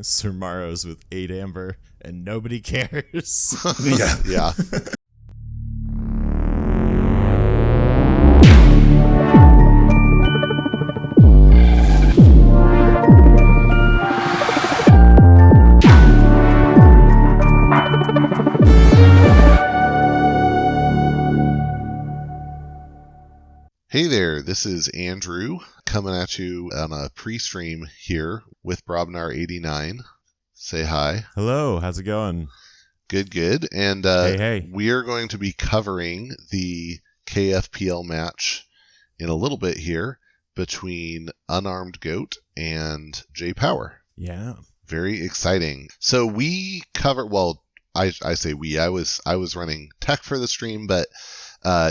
Sir Maros with 8 amber, and nobody cares. Yeah. Hey there, this is Andrew coming at you on a pre-stream here with Brobnar89. Say hi. Hello, how's it going? Good. And Hey. We are going to be covering the KFPL match in a little bit here between UnarmedGoat and Jaypower. Yeah. Very exciting. So we cover, well, I say we, I was running tech for the stream, but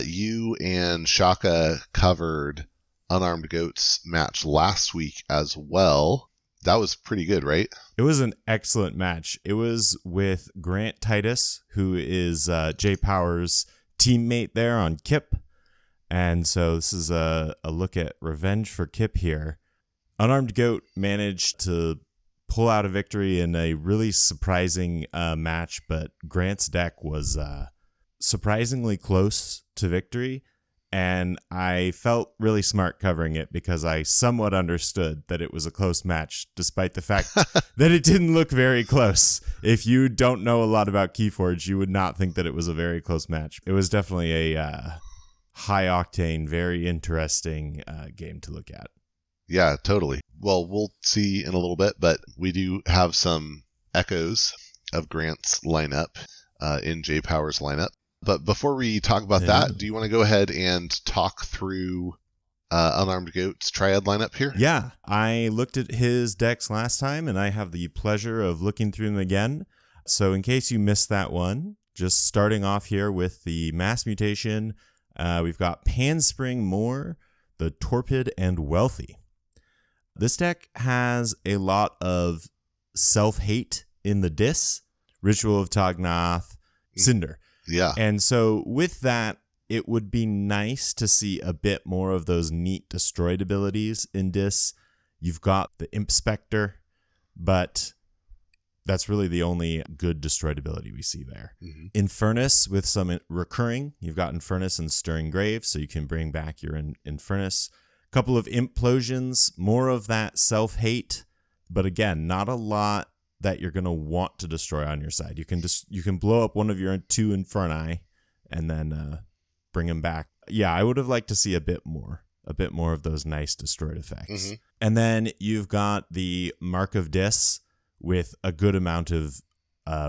you and Shaka covered UnarmedGoat's match last week as well. That was pretty good, right? It was an excellent match. It was with Grant Titus, who is Jaypower's teammate there on Kip. And so this is a look at revenge for Kip here. UnarmedGoat managed to pull out a victory in a really surprising match, but Grant's deck was surprisingly close to victory, and I felt really smart covering it because I somewhat understood that it was a close match, despite the fact that it didn't look very close. If you don't know a lot about Keyforge, you would not think that it was a very close match. It was definitely a high-octane, very interesting game to look at. Yeah, totally. Well, we'll see in a little bit, but we do have some echoes of Grant's lineup in Jaypower's lineup. But before we talk about that, do you want to go ahead and talk through UnarmedGoat's triad lineup here? Yeah, I looked at his decks last time, and I have the pleasure of looking through them again. So in case you missed that one, just starting off here with the Mass Mutation, we've got Panspring Moor, the Torpid, and Wealthy. This deck has a lot of self-hate in the Dis, Ritual of Tognath, Cinder. Yeah. And so with that, it would be nice to see a bit more of those neat destroyed abilities in Dis. You've got the Imp Spectre, but that's really the only good destroyed ability we see there. Mm-hmm. Infernus with some recurring. You've got Infernus and Stirring Grave, so you can bring back your Infernus. Couple of Implosions, more of that self-hate, but again, not a lot that you're going to want to destroy on your side. You can blow up one of your 2 Inferni and then bring them back. Yeah, I would have liked to see a bit more of those nice destroyed effects. Mm-hmm. And then you've got the Mark of Dis with a good amount of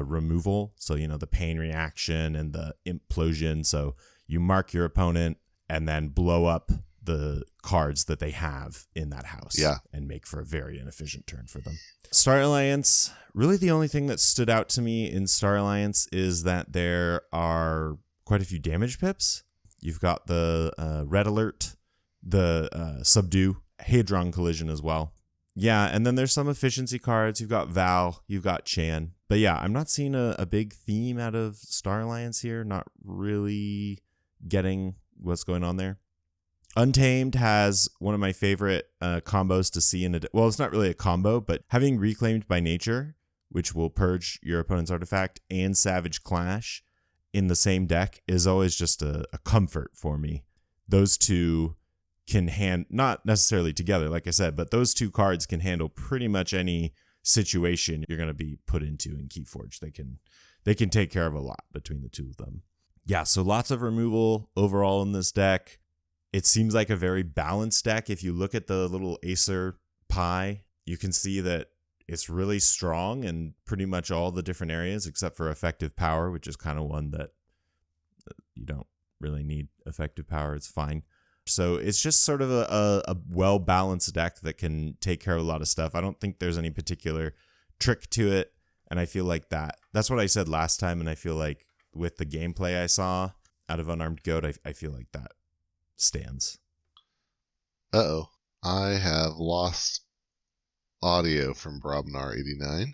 removal. So, the pain reaction and the implosion. So you mark your opponent and then blow up the cards that they have in that house. Yeah. And make for a very inefficient turn for them. Star Alliance, really the only thing that stood out to me in Star Alliance is that there are quite a few damage pips. You've got the Red Alert, the Subdue, Hadron Collision as well. Yeah, and then there's some efficiency cards. You've got Val, you've got Chan. But yeah, I'm not seeing a big theme out of Star Alliance here. Not really getting what's going on there. Untamed has one of my favorite combos to see in well, it's not really a combo, but having Reclaimed by Nature, which will purge your opponent's artifact, and Savage Clash in the same deck is always just a comfort for me. Those two can not necessarily together, like I said, but those two cards can handle pretty much any situation you're going to be put into in Keyforge. They can take care of a lot between the two of them. Yeah, so lots of removal overall in this deck. It seems like a very balanced deck. If you look at the little Acer pie, you can see that it's really strong in pretty much all the different areas except for effective power, which is kind of one that you don't really need effective power. It's fine. So it's just sort of a well-balanced deck that can take care of a lot of stuff. I don't think there's any particular trick to it. And I feel like that's what I said last time. And I feel like with the gameplay I saw out of UnarmedGoat, I feel like that stands. Uh-oh. I have lost audio from Brobnar89.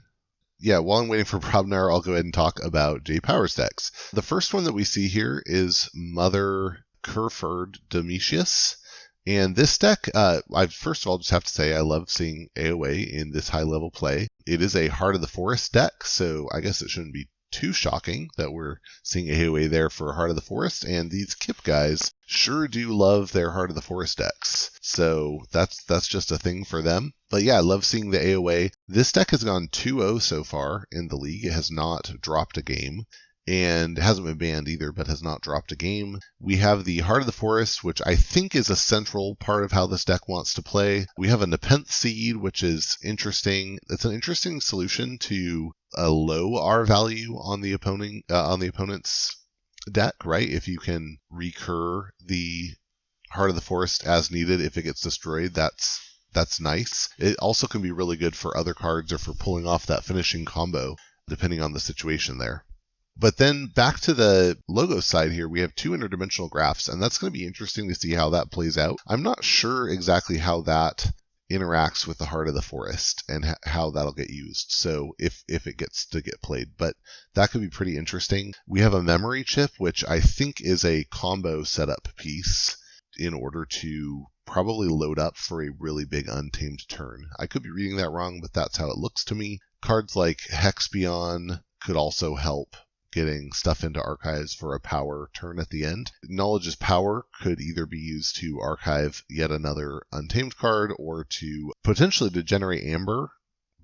Yeah, while I'm waiting for Brobnar, I'll go ahead and talk about Jaypower's decks. The first one that we see here is Mother Kerford Domitius, And this deck, I first of all just have to say I love seeing AoA in this high level play. It is a Heart of the Forest deck, so I guess it shouldn't be too shocking that we're seeing AoA there for Heart of the Forest. And these Kip guys sure do love their Heart of the Forest decks, so that's just a thing for them. But yeah, I love seeing the AoA. This deck has gone 2-0 so far in the league. It has not dropped a game. And hasn't been banned either, but has not dropped a game. We have the Heart of the Forest, which I think is a central part of how this deck wants to play. We have a Nepenthe Seed, which is interesting. It's an interesting solution to a low R value on the opponent's deck, right? If you can recur the Heart of the Forest as needed, if it gets destroyed, that's nice. It also can be really good for other cards or for pulling off that finishing combo, depending on the situation there. But then back to the logo side here, we have 2 interdimensional graphs, and that's going to be interesting to see how that plays out. I'm not sure exactly how that interacts with the Heart of the Forest and how that'll get used. So if it gets to get played, but that could be pretty interesting. We have a memory chip, which I think is a combo setup piece in order to probably load up for a really big untamed turn. I could be reading that wrong, but that's how it looks to me. Cards like Hexbion could also help getting stuff into archives for a power turn at the end. Knowledge's power could either be used to archive yet another untamed card or to potentially to generate amber,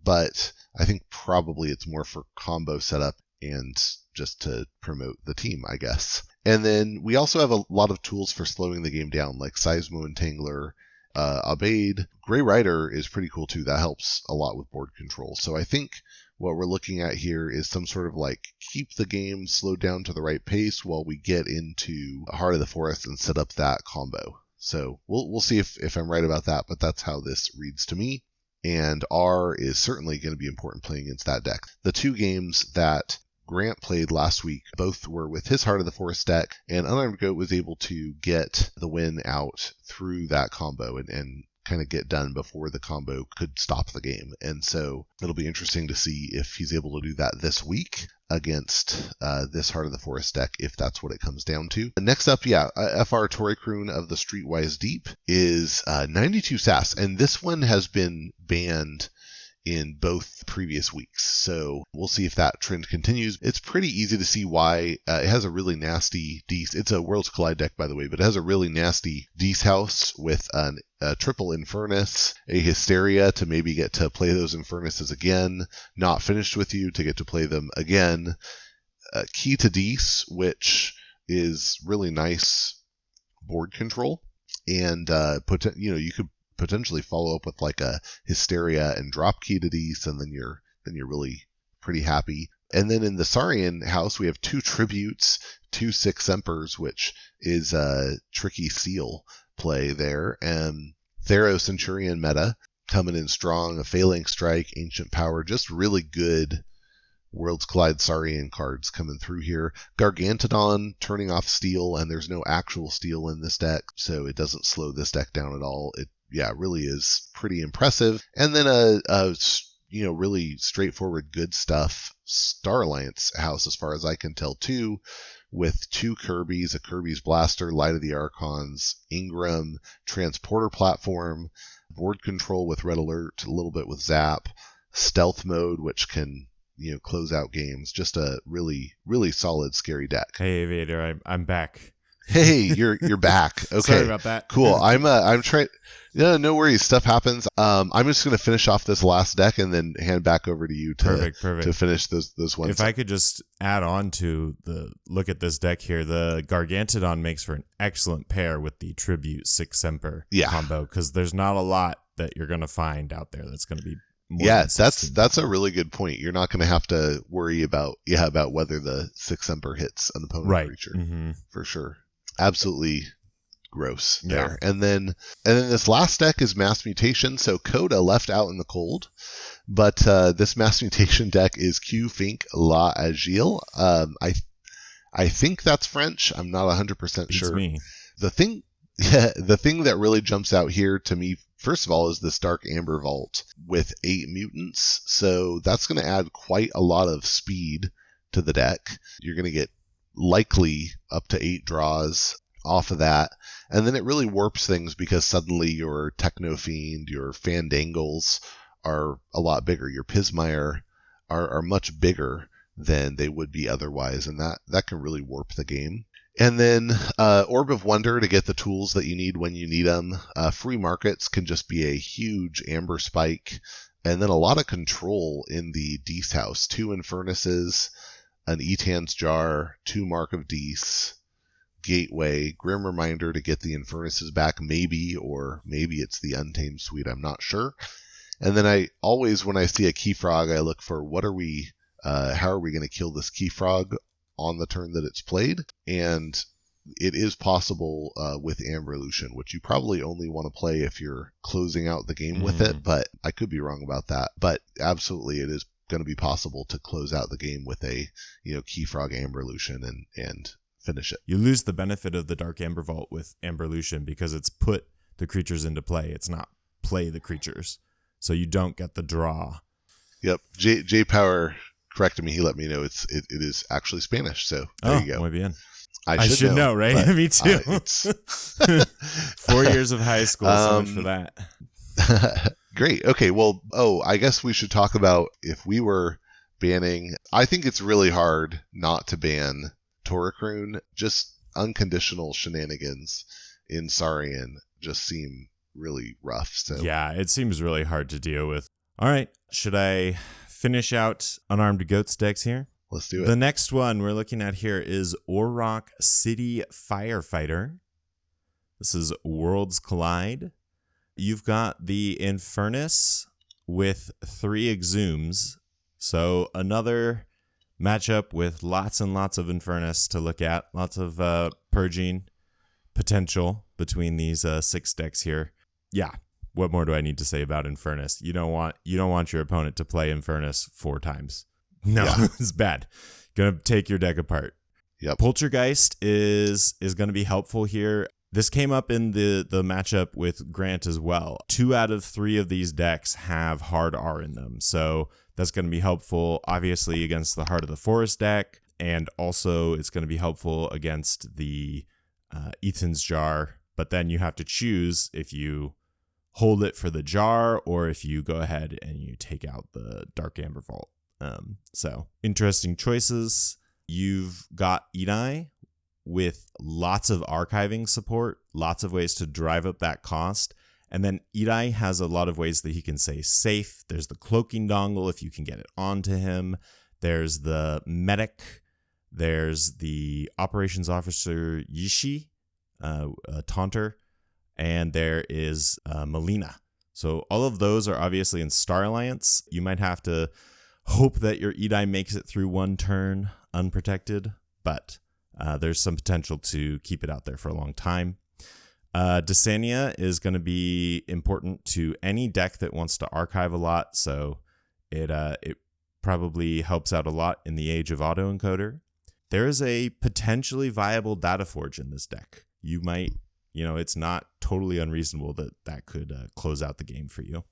but I think probably it's more for combo setup and just to promote the team, I guess. And then we also have a lot of tools for slowing the game down, like Seismo Entangler, Abaid. Grey Rider is pretty cool too. That helps a lot with board control. So I think what we're looking at here is some sort of like keep the game slowed down to the right pace while we get into Heart of the Forest and set up that combo. So we'll see if I'm right about that, but that's how this reads to me. And R is certainly going to be important playing against that deck. The 2 games that Grant played last week both were with his Heart of the Forest deck, and UnarmedGoat was able to get the win out through that combo and kind of get done before the combo could stop the game. And so it'll be interesting to see if he's able to do that this week against this Heart of the Forest deck, if that's what it comes down to. Next up, FR Torikroon of the Streetwise Deep is 92 SAS, and this one has been banned in both previous weeks. So we'll see if that trend continues. It's pretty easy to see why. It has a really nasty Dees. It's a Worlds Collide deck, by the way, but it has a really nasty Dees house with a triple Infernus, a Hysteria to maybe get to play those Infernuses again, not finished with you to get to play them again, Key to Dees, which is really nice board control, and you could potentially follow up with like a Hysteria and drop Key to Dees, and then you're really pretty happy. And then in the Saurian house, we have 2 Tributes, 2 Six Empers, which is a tricky seal play there, and Thero Centurion meta coming in strong, a Phalanx Strike, Ancient Power, just really good Worlds Collide Saurian cards coming through here. Gargantodon turning off steel, and there's no actual steel in this deck, so it doesn't slow this deck down at all. It really is pretty impressive. And then a really straightforward good stuff Star Alliance house, as far as I can tell, too, with 2 Kirby's, a Kirby's Blaster, Light of the Archons, Ingram, Transporter Platform, board control with Red Alert, a little bit with Zap, Stealth Mode, which can close out games. Just a really, really solid, scary deck. Hey, Aviator, I'm back. Hey, you're back. Okay, sorry about that. Cool. I'm trying. Yeah, no worries. Stuff happens. I'm just gonna finish off this last deck and then hand back over to you to perfect. to finish those ones. If I could just add on to the look at this deck here, the Gargantodon makes for an excellent pair with the Tribute Six Semper combo, because there's not a lot that you're gonna find out there that's gonna be more than 16. That's a really good point. You're not gonna have to worry about whether the Six Semper hits an opponent creature for sure. Absolutely gross there. And then this last deck is Mass Mutation, so Coda left out in the cold, but this Mass Mutation deck is Q Fink La Agile. I think that's French. I'm not 100% sure. Me. The thing that really jumps out here to me, first of all, is this Dark Amber Vault with 8 mutants, so that's going to add quite a lot of speed to the deck. You're going to get likely up to 8 draws off of that. And then it really warps things because suddenly your Techno Fiend, your Fandangles are a lot bigger. Your Pismire are much bigger than they would be otherwise, and that can really warp the game. And then Orb of Wonder to get the tools that you need when you need them. Free markets can just be a huge Amber Spike, and then a lot of control in the Death House. 2 Infernuses, an Etan's Jar, 2 Mark of Death, Gateway, Grim Reminder to get the Infernuses back, or maybe it's the Untamed Suite, I'm not sure. And then I always, when I see a Keyfrog, I look for how are we going to kill this Keyfrog on the turn that it's played. And it is possible with Amberlution, which you probably only want to play if you're closing out the game with it, but I could be wrong about that. But absolutely, it is going to be possible to close out the game with a Keyfrog Amberlution and finish it. You lose the benefit of the Dark Amber Vault with Amberlution because it's put the creatures into play. It's not play the creatures. So you don't get the draw. Yep. Jaypower corrected me. He let me know it is actually Spanish. So there you go. Muy bien. I should know, right? Me too. 4 years of high school, so much for that. Great. Okay, well, I guess we should talk about if we were banning. I think it's really hard not to ban Toracrune. Just unconditional shenanigans in Saurian just seem really rough. So yeah, it seems really hard to deal with. All right, should I finish out Unarmed Goats decks here? Let's do it. The next one we're looking at here is Orrock City Firefighter. This is Worlds Collide. You've got the Infernus with 3 Exhumes. So another matchup with lots and lots of Infernus to look at. Lots of purging potential between these 6 decks here. Yeah. What more do I need to say about Infernus? You don't want your opponent to play Infernus 4 times. No, yeah. It's bad. Gonna take your deck apart. Yep. Poltergeist is going to be helpful here. This came up in the matchup with Grant as well. 2 out of 3 of these decks have hard R in them, so that's going to be helpful, obviously, against the Heart of the Forest deck, and also it's going to be helpful against the Ethan's Jar. But then you have to choose if you hold it for the jar or if you go ahead and you take out the Dark Amber Vault. So interesting choices. You've got Edai with lots of archiving support, lots of ways to drive up that cost. And then Edai has a lot of ways that he can say safe. There's the cloaking dongle if you can get it onto him. There's the medic. There's the operations officer Yishi, Taunter. And there is Melina. So all of those are obviously in Star Alliance. You might have to hope that your Edai makes it through one turn unprotected, but there's some potential to keep it out there for a long time. Desania is going to be important to any deck that wants to archive a lot, so it probably helps out a lot in the age of autoencoder. There is a potentially viable Data Forge in this deck. You might, it's not totally unreasonable that could close out the game for you.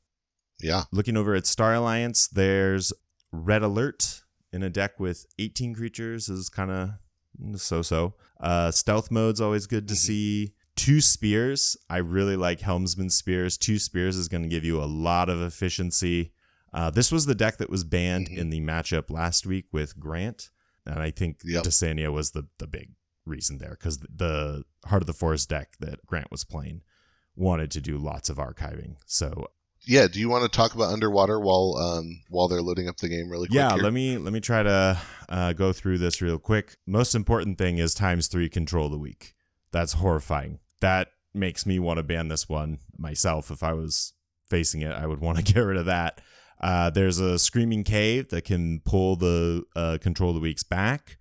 Yeah. Looking over at Star Alliance, there's Red Alert in a deck with 18 creatures is kind of so-so. Stealth mode's always good to see. 2 Spears. I really like Helmsman Spears. 2 Spears is going to give you a lot of efficiency. This was the deck that was banned in the matchup last week with Grant. And I think Desania was the big reason there, because the Heart of the Forest deck that Grant was playing wanted to do lots of archiving. So yeah, do you want to talk about Underwater while they're loading up the game really quick? Yeah, here? let me try to go through this real quick. Most important thing is ×3 Control the Weak. That's horrifying. That makes me want to ban this one myself. If I was facing it, I would want to get rid of that. There's a Screaming Cave that can pull the Control the Weaks back,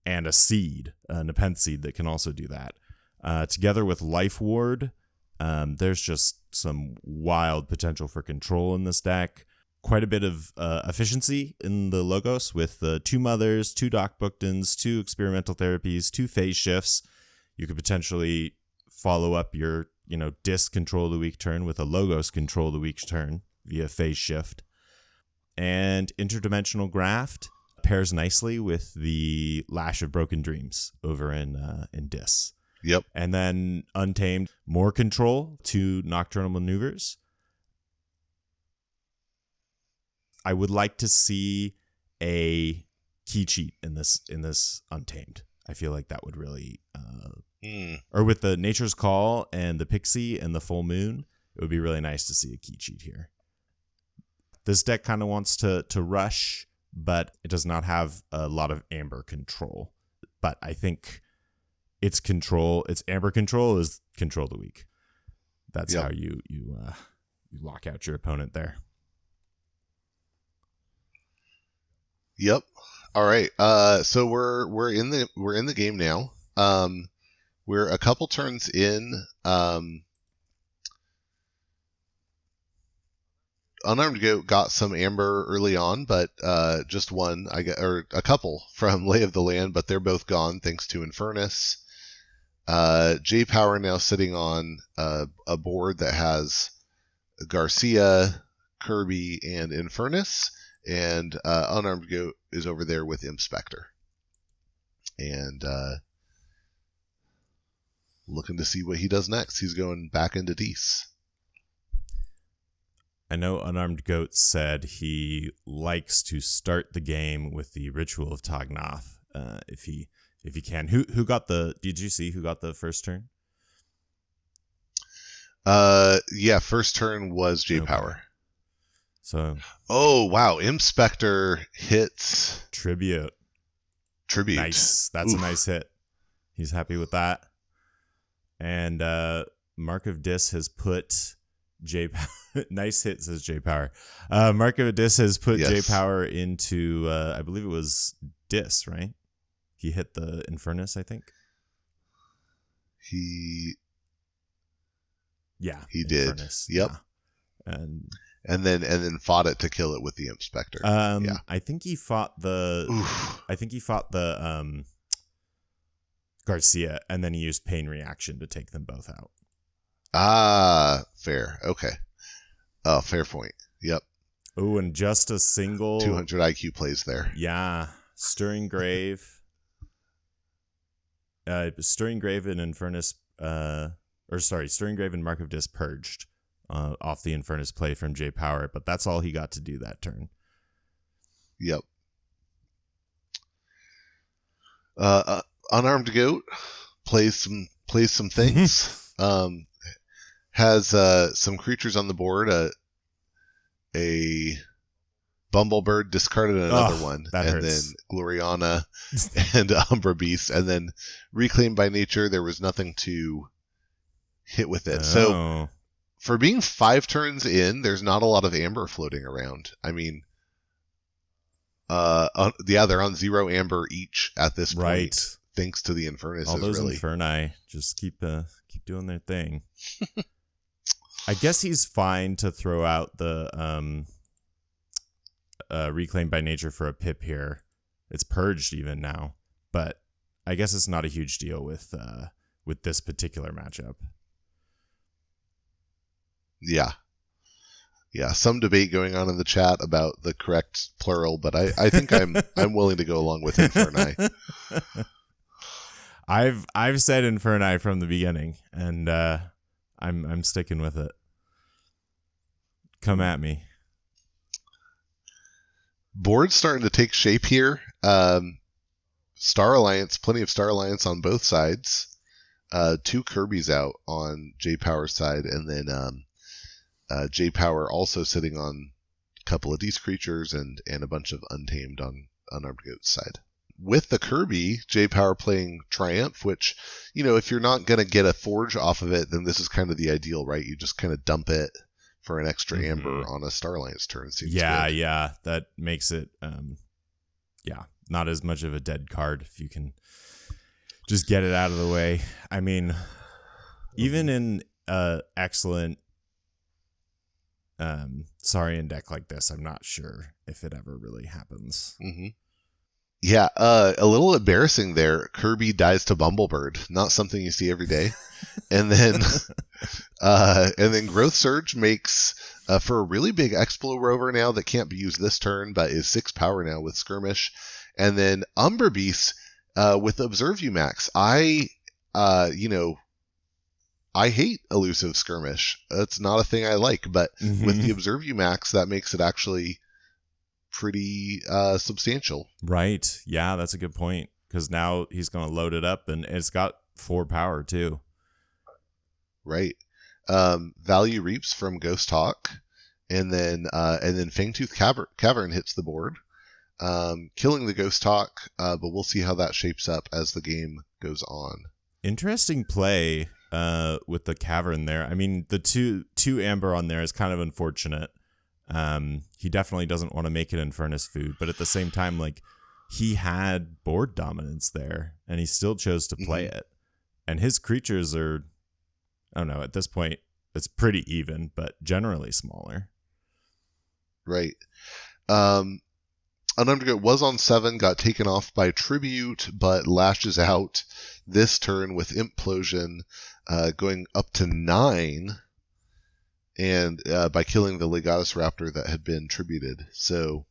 and a Seed, a Nepenthe Seed that can also do that. Together with Life Ward, there's just some wild potential for control in this deck. Quite a bit of efficiency in the Logos with 2 Mothers, 2 Doc Booktons, 2 Experimental Therapies, 2 Phase Shifts. You could potentially follow up your, Disc Control the Weak turn with a Logos Control the Weak turn via Phase Shift. And Interdimensional Graft pairs nicely with the Lash of Broken Dreams over in Dis. Yep. And then Untamed, more control, 2 Nocturnal Maneuvers. I would like to see a key cheat in this Untamed. I feel like that would really, or with the Nature's Call and the Pixie and the Full Moon, it would be really nice to see a key cheat here. This deck kind of wants to rush, but it does not have a lot of Amber control. But I think its Amber control is Control the Weak. That's how you lock out your opponent there. Yep. All right. So we're in the game now. We're a couple turns in. Unarmed Goat got some Amber early on, but just one, or a couple from Lay of the Land, but they're both gone thanks to Infernus. Jaypower now sitting on a board that has Garcia, Kirby, and Infernus. And Unarmed Goat is over there with Inspector. And looking to see what he does next. He's going back into Dees. I know Unarmed Goat said he likes to start the game with the Ritual of Tognath, if he can. Who got did you see who got the first turn? Yeah, first turn was Jaypower. Okay. So. Oh wow! Inspector hits Tribute. Nice. That's a nice hit. He's happy with that. And Mark of Dis has put Jaypower. Nice hit, says Jaypower. Mark of Dis has put Jaypower into. I believe it was Dis, right? He hit the Infernus, I think. He Infernus, did. Yep. Yeah. And then fought it to kill it with the Inspector. I think he fought the Garcia, and then he used Pain Reaction to take them both out. Ah, fair. Okay. Oh, fair point. Yep. Oh, and just a single 200 IQ plays there. Yeah, Stirring Grave. Stirring Grave and Infernus. Stirring Grave and Mark of Dis purged. Off the Infernus play from Jaypower, but that's all he got to do that turn. Yep. Unarmed Goat plays some things. Has some creatures on the board. A Bumblebird discarded another one, and hurts. Then Gloriana and Umbra Beast, and then Reclaimed by Nature. There was nothing to hit with it. So. For being 5 turns in, there's not a lot of Amber floating around. I mean, they're on 0 Amber each at this point. Right. Thanks to the Infernus. All those Inferni just keep doing their thing. I guess he's fine to throw out the Reclaimed by Nature for a pip here. It's purged even now, but I guess it's not a huge deal with this particular matchup. Yeah. Some debate going on in the chat about the correct plural, but I think I'm willing to go along with Inferni. I've said Inferni from the beginning, and I'm sticking with it. Come at me. Board's starting to take shape here. Star Alliance, plenty of Star Alliance on both sides. 2 Kirby's out on Jaypower's side, and then Jaypower also sitting on a couple of these creatures and a bunch of Untamed on Unarmed Goat's side. With the Kirby, Jaypower playing Triumph, which, if you're not going to get a Forge off of it, then this is kind of the ideal, right? You just kind of dump it for an extra Amber on a Star Alliance turn. Seems good. Yeah. That makes it, not as much of a dead card if you can just get it out of the way. I mean, even in excellent Saurian deck like this, I'm not sure if it ever really happens. Mm-hmm. Yeah, a little embarrassing there. Kirby dies to Bumblebird, not something you see every day. And then Growth Surge makes for a really big Explo Rover now that can't be used this turn, but is 6 power now with Skirmish. And then Umber Beast with Observe You Max. I you know, I hate elusive skirmish. That's not a thing I like, but with the Observe You Max, that makes it actually pretty substantial. Right. Yeah, that's a good point. Because now he's going to load it up, and it's got 4 power too. Right. Value Reaps from Ghost Hawk, and then Fangtooth Cavern hits the board, killing the Ghost Hawk. But we'll see how that shapes up as the game goes on. Interesting play with the Cavern there. I mean, the two amber on there is kind of unfortunate. He definitely doesn't want to make it Infernus food, but at the same time, like, he had board dominance there, and he still chose to play it. And his creatures are, I don't know, at this point, it's pretty even, but generally smaller. Right. UnarmedGoat was on 7, got taken off by Tribute, but lashes out this turn with Implosion, going up to 9, and by killing the Legatus Raptor that had been tributed. So,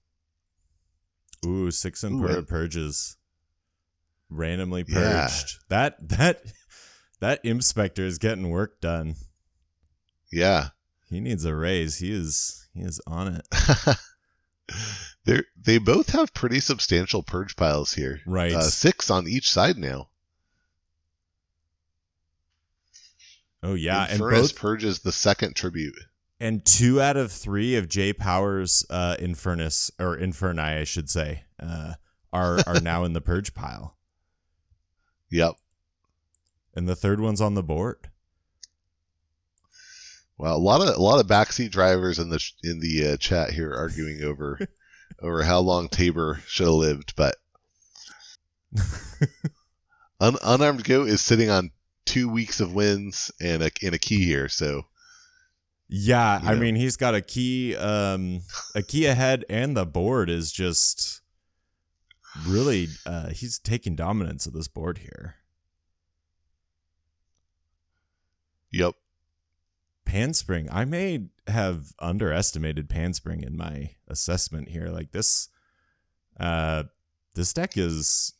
ooh, 6 Emperor Purges, randomly purged. Yeah. That Imp Spectre is getting work done. Yeah, he needs a raise. He is on it. They both have pretty substantial purge piles here. Right, 6 on each side now. Oh yeah, Infernus and both purges the second tribute. And 2 out of 3 of Jaypower's Infernus, or Inferni, I should say, are now in the purge pile. Yep. And the third one's on the board. Well, a lot of backseat drivers in the chat here arguing over how long Tabor should have lived, but UnarmedGoat is sitting on 2 weeks of wins and a key here, so. Yeah, I mean, he's got a key ahead, and the board is just really, he's taking dominance of this board here. Yep. Panspring. I may have underestimated Panspring in my assessment here. Like this deck is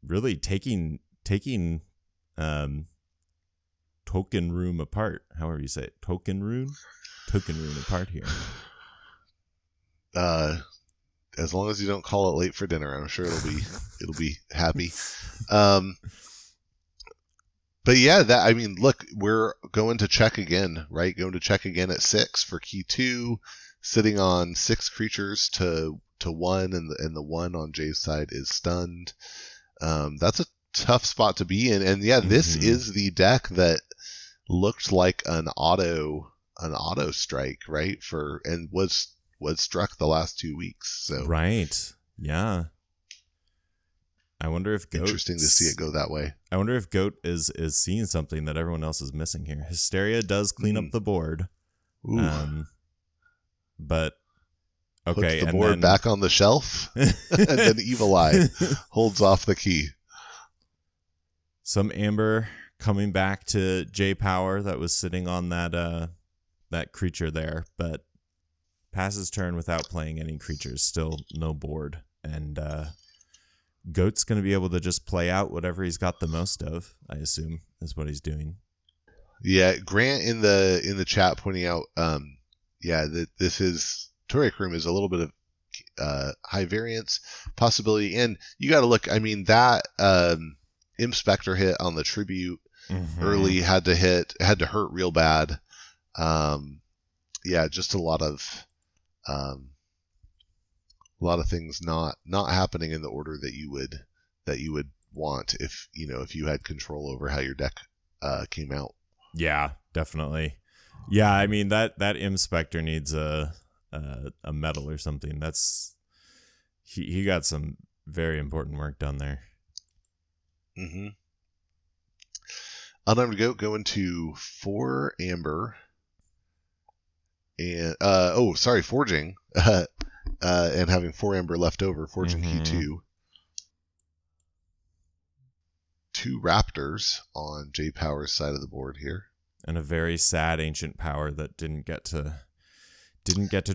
really taking Token Room apart. However you say it. Token Room apart here. As long as you don't call it late for dinner, I'm sure it'll be happy. But yeah, look, we're going to check again, right? Going to check again at 6 for key 2, sitting on 6 creatures to 1, and the 1 on Jay's side is stunned. That's a tough spot to be in, and yeah, this is the deck that looked like an auto strike, right? And was struck the last 2 weeks. So right, yeah. I wonder if Goat... Interesting to see it go that way. I wonder if Goat is seeing something that everyone else is missing here. Hysteria does clean up the board. But, okay. Puts the board back on the shelf, and then Evil Eye holds off the key. Some Amber coming back to Jaypower that was sitting on that creature there, but passes turn without playing any creatures. Still no board. And, Goat's going to be able to just play out whatever he's got the most of, I assume, is what he's doing. Yeah, Grant in the chat pointing out, that this is Torek Room is a little bit of high variance possibility, and you got to look. I mean, that Imp Spectre hit on the tribute early had to hurt real bad. Just a lot of things not happening in the order that you would want if you had control over how your deck came out. Yeah, definitely. Yeah, I mean that Imp Spectre needs a medal or something. That's he got some very important work done there. UnarmedGoat going to 4 Amber and forging. And having 4 Amber left over, forging key 2. 2 Raptors on Jaypower's side of the board here, and a very sad Ancient Power that didn't get to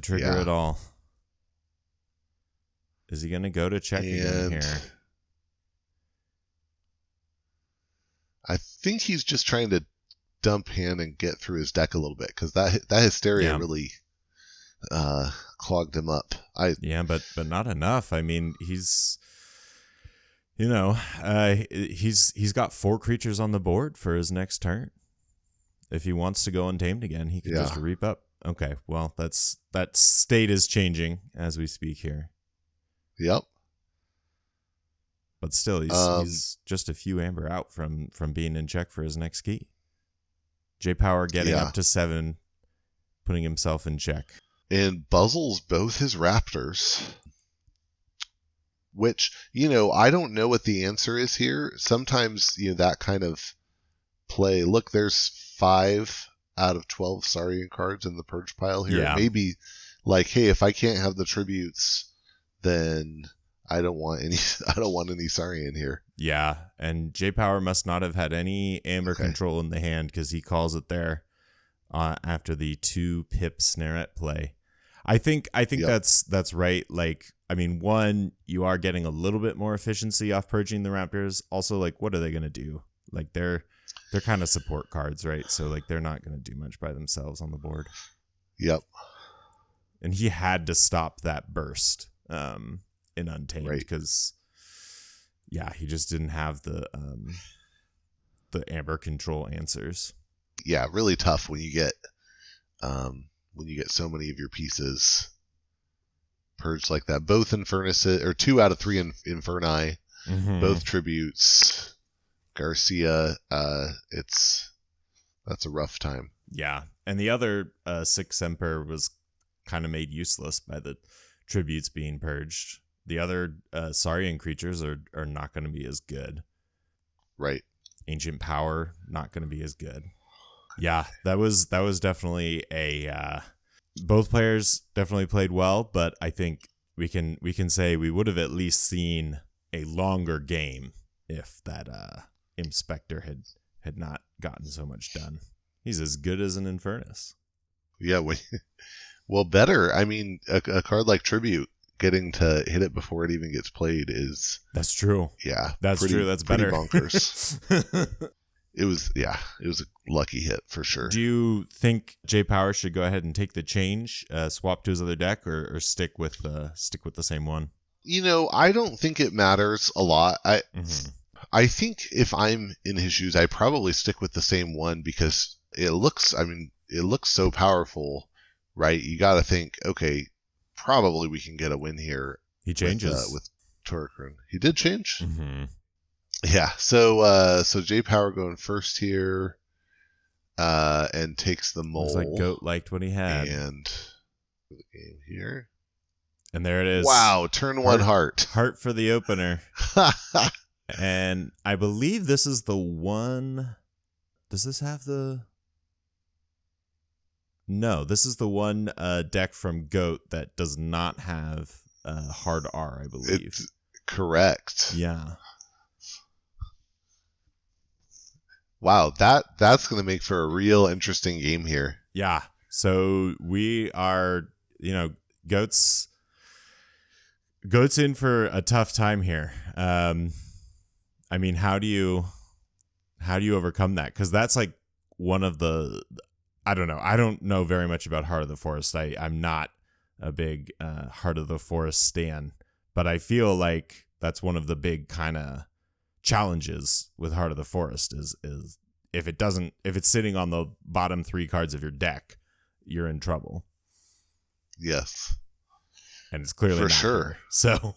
trigger at all. Is he gonna go to check again here? think he's just trying to dump hand and get through his deck a little bit, because that Hysteria really clogged him up. But not enough. I mean, he's got 4 creatures on the board for his next turn. If he wants to go untamed again, he can just reap up. Okay, well, that state is changing as we speak here. Yep. But still, he's just a few amber out from being in check for his next key. Jaypower getting up to 7, putting himself in check. And Buzzles both his Raptors, which, I don't know what the answer is here. Sometimes, that kind of play. Look, there's 5 out of 12 Saurian cards in the purge pile here. Yeah. Maybe like, hey, if I can't have the tributes, then I don't want any Saurian here. Yeah, and Jaypower must not have had any amber control in the hand, because he calls it there after the 2 pip snarette play. I think that's right. Like, I mean, one, you are getting a little bit more efficiency off purging the Raptors. Also, like, what are they gonna do? Like, they're kind of support cards, right? So like, they're not gonna do much by themselves on the board. Yep. And he had to stop that burst in Untamed, because he just didn't have the amber control answers. Yeah, really tough when you get so many of your pieces purged like that. Both Infernuses, or 2 out of 3 Inferni, both tributes. Garcia, that's a rough time. Yeah, and the other 6 Emperor was kind of made useless by the tributes being purged. The other Saurian creatures are not going to be as good. Right. Ancient Power, not going to be as good. Yeah, that was definitely both players definitely played well, but I think we can say we would have at least seen a longer game if that Inspector had not gotten so much done. He's as good as an Infernus. Yeah, well, better. I mean, a card like Tribute, getting to hit it before it even gets played is... That's true. Yeah. That's true. That's better. Bonkers. It was a lucky hit for sure. Do you think Jaypower should go ahead and take the change, swap to his other deck, or stick with the same one? I don't think it matters a lot. I think if I'm in his shoes, I probably stick with the same one, because it looks so powerful, right? You got to think, okay, probably we can get a win here. He changes with Torikron. He did change. Mm-hmm. Yeah. So Jaypower going first here, and takes the mole. Looks like Goat liked what he had. And the game here. And there it is. Wow, turn 1 heart. Heart for the opener. And I believe this is the one. Does this have the... No, this is the one deck from Goat that does not have hard R, I believe. It's correct. Yeah. Wow, that's going to make for a real interesting game here. Yeah. So we are, Goat's in for a tough time here. I mean, how do you overcome that? Because that's like one of the... I don't know. I don't know very much about Heart of the Forest. I'm not a big Heart of the Forest stan, but I feel like that's one of the big kind of challenges with Heart of the Forest is if it's sitting on the bottom 3 cards of your deck, you're in trouble. Yes. And it's clearly for not sure. Here. So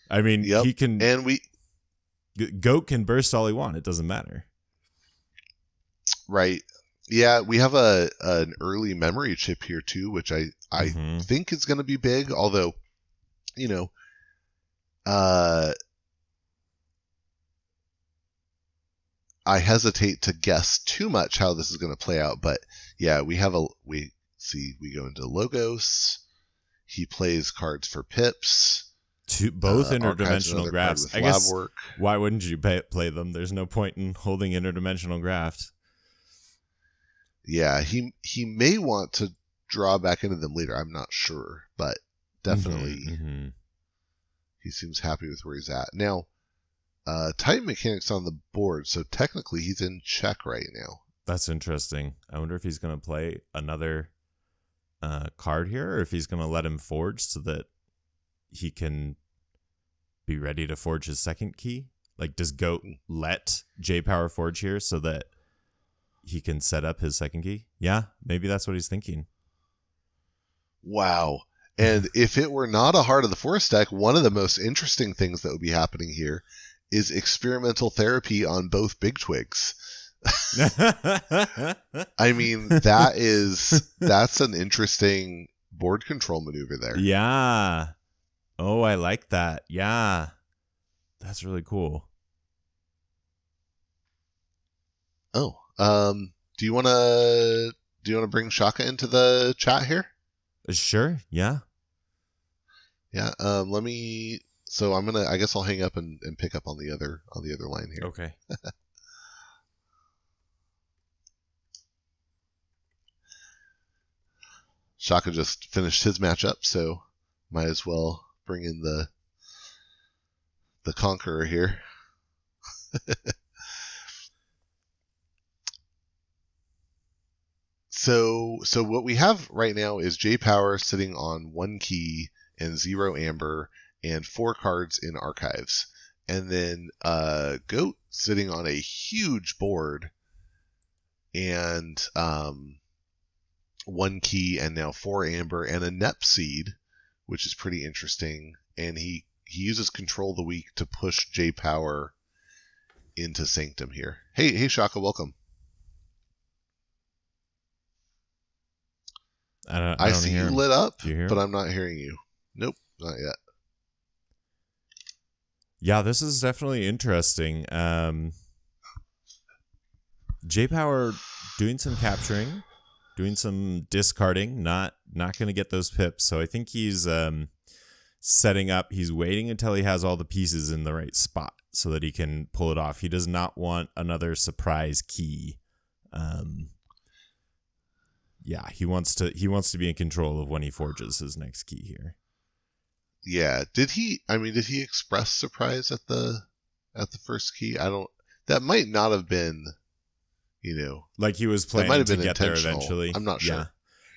I mean, he can, and Goat can burst all he wants. It doesn't matter. Right. Yeah, we have an early memory chip here too, which I think is going to be big. Although, I hesitate to guess too much how this is going to play out. But yeah, we go into Logos. He plays cards for pips. Both interdimensional grafts. I guess. Work. Why wouldn't you play them? There's no point in holding interdimensional graft. Yeah, he may want to draw back into them later. I'm not sure, but definitely he seems happy with where he's at. Now, Titan Mechanics on the board, so technically he's in check right now. That's interesting. I wonder if he's going to play another card here, or if he's going to let him forge so that he can be ready to forge his second key. Like, does Goat let Jaypower forge here so that he can set up his second key? Yeah, maybe that's what he's thinking. Wow. And if it were not a Heart of the Forest deck, one of the most interesting things that would be happening here is experimental therapy on both Big Twigs. I mean, that's an interesting board control maneuver there. Yeah. Oh, I like that. Yeah. That's really cool. Oh, do you want to bring Shaka into the chat here? Sure. Yeah. Yeah. So I guess I'll hang up and pick up on the other line here. Okay. Shaka just finished his matchup, so might as well bring in the conqueror here. So what we have right now is Jaypower sitting on 1 key and 0 amber and 4 cards in archives. And then Goat sitting on a huge board and 1 key and now 4 amber and a Nep seed, which is pretty interesting. And he uses Control the Weak to push Jaypower into Sanctum here. Hey Shaka, welcome. I see you lit up, but I'm not hearing you. Nope, not yet. Yeah, this is definitely interesting. Jaypower doing some capturing, doing some discarding, not going to get those pips. So I think he's setting up. He's waiting until he has all the pieces in the right spot so that he can pull it off. He does not want another surprise key. Yeah, he wants to be in control of when he forges his next key here. Yeah. Did he express surprise at the first key? That might not have been, like he was planning to get there eventually. I'm not sure.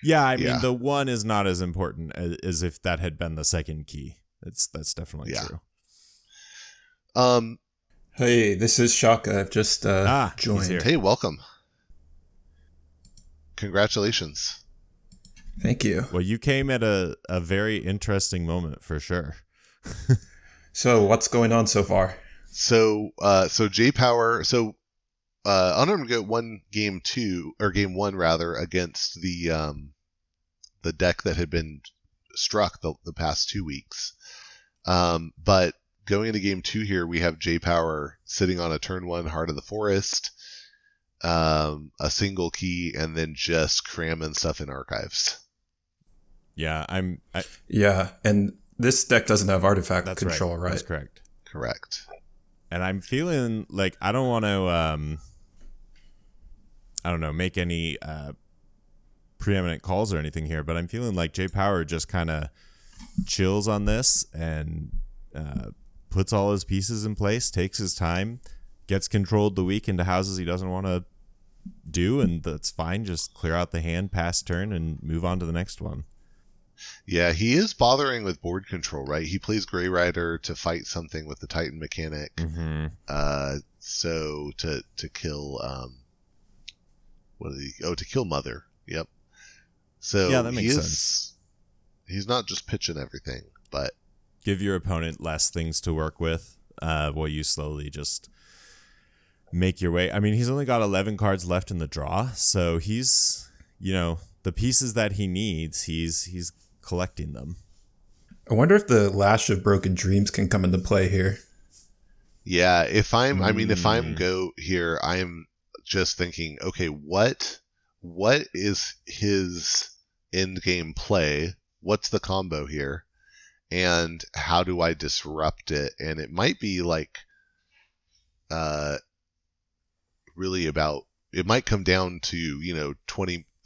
Yeah, I mean the 1 is not as important as if that had been the second key. That's definitely true. Hey, this is Shaka. I've just joined. Hey, welcome. Congratulations. Thank you. Well, you came at a very interesting moment for sure. So what's going on so far? So Jaypower, UnarmedGoat won game 1 rather against the deck that had been struck the past 2 weeks. But going into game 2 here, we have Jaypower sitting on a turn 1 Heart of the Forest, a single key, and then just cramming stuff in archives. Yeah, yeah, and this deck doesn't have artifact control, right? That's correct. Correct. And I'm feeling like I don't want to, make any preeminent calls or anything here, but I'm feeling like Jaypower just kind of chills on this and puts all his pieces in place, takes his time, gets Controlled the Weak into houses he doesn't want to do, and that's fine. Just clear out the hand, pass turn, and move on to the next one. Yeah, he is bothering with board control, right? He plays Grey Rider to fight something with the Titan mechanic. Mm-hmm. So to kill to kill Mother. Yep. So yeah, that makes sense. He's not just pitching everything, but give your opponent less things to work with while you slowly just make your way. I mean, he's only got 11 cards left in the draw, so he's, the pieces that he needs, he's collecting them. I wonder if the Lash of Broken Dreams can come into play here. Yeah, if I'm Goat here, I'm just thinking, okay, what is his end game play? What's the combo here? And how do I disrupt it? And it might be like really about, it might come down to,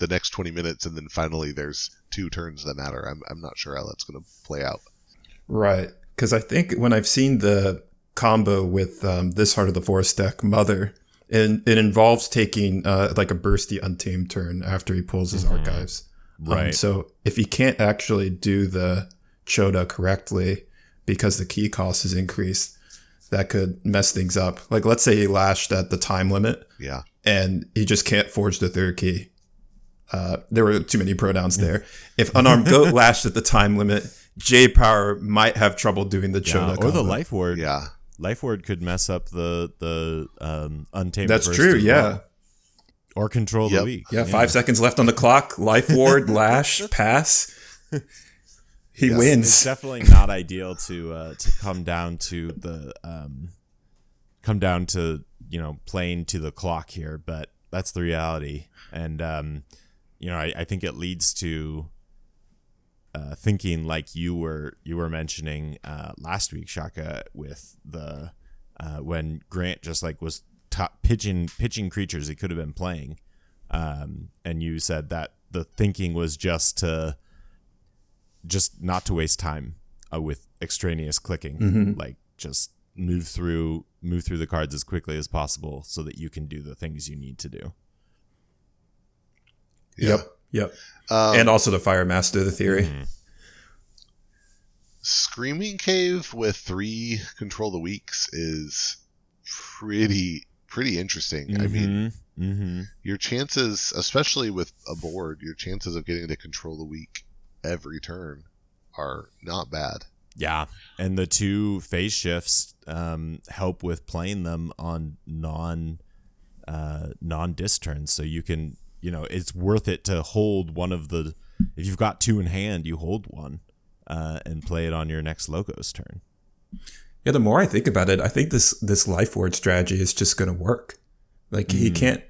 the next 20 minutes, and then finally there's 2 turns that matter. I'm not sure how that's going to play out. Right. Because I think when I've seen the combo with this Heart of the Forest deck, Mother. And it involves taking like a bursty Untamed turn after he pulls his archives. Right. So if he can't actually do the Chota correctly because the key cost is increased, that could mess things up. Like, let's say he lashed at the time limit. Yeah. And he just can't forge the third key. There were too many pronouns there. If Unarmed Goat lashed at the time limit, Jaypower might have trouble doing the Chota or the combo. Life Ward. Yeah. Life Ward could mess up the Untamed. That's burst true, as yeah. well. Or Control the Weak. Yeah, 5 seconds left on the clock. Life Ward, lash, pass. He wins. It's definitely not ideal to come down to playing to the clock here, but that's the reality. And I think it leads to thinking like you were mentioning last week, Shaka, with the when Grant just like was pitching creatures he could have been playing, and you said that the thinking was just not to waste time with extraneous clicking, like just move through the cards as quickly as possible so that you can do the things you need to do. Yeah. Yep. And also to Fire Master the theory. Screaming Cave with 3 Control the Weaks is pretty interesting. I mean, your chances, especially with a board, your chances of getting to Control the Weak every turn are not bad. Yeah, and the 2 phase shifts help with playing them on non-dis turns, so you can, it's worth it to hold one of the. If you've got 2 in hand, you hold one and play it on your next Logos turn. Yeah, the more I think about it, I think this Life Ward strategy is just going to work. Like, he can't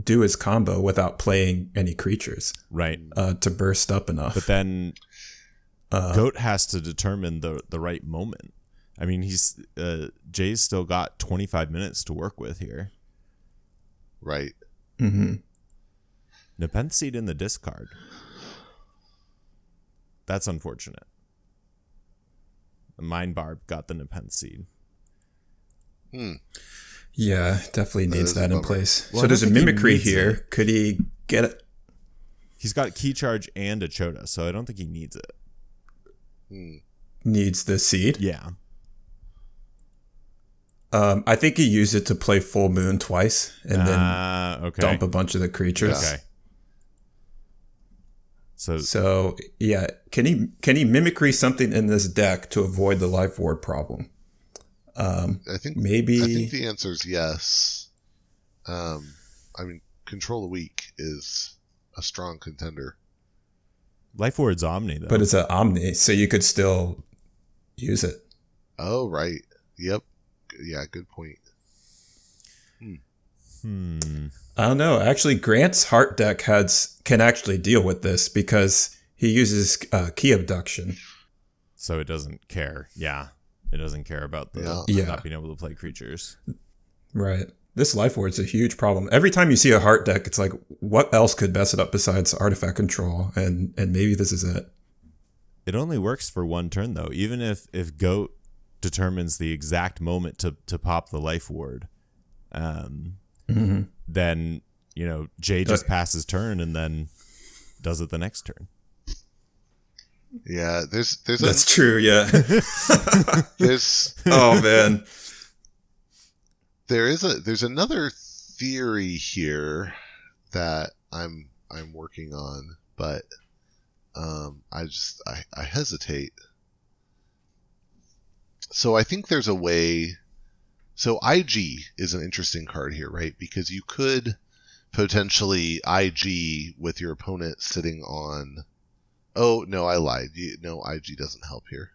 do his combo without playing any creatures, right? To burst up enough. But then Goat has to determine the right moment. I mean, Jay's still got 25 minutes to work with here. Right. Nepenthe Seed in the discard. That's unfortunate. The Mind Barb got the Nepenthe Seed. Yeah, definitely needs that in place. Well, so there's a Mimicry here. It. Could he get it? He's got Key Charge and a Chota, so I don't think he needs it. Needs the seed? Yeah. I think he used it to play Full Moon twice and then dump a bunch of the creatures. Okay. So yeah, can he mimicry something in this deck to avoid the Life Ward problem? I think the answer is yes. I mean, Control the Weak is a strong contender. Life Ward's Omni though, but it's an Omni, so you could still use it. Oh right, yep, yeah, good point. I don't know. Actually, Grant's Heart deck can actually deal with this because he uses key abduction. So it doesn't care. Yeah. It doesn't care about not being able to play creatures. Right. This Life Ward's a huge problem. Every time you see a Heart deck, it's like, what else could mess it up besides artifact control? And maybe this is it. It only works for 1 turn, though. Even if Goat determines the exact moment to pop the Life Ward, then, Jay just passes turn and then does it the next turn. Yeah, that's true. Yeah, there's oh man, there's another theory here that I'm working on, but I hesitate. So I think there's a way. So IG is an interesting card here, right? Because you could potentially IG with your opponent sitting on. Oh, no, I lied. No, IG doesn't help here.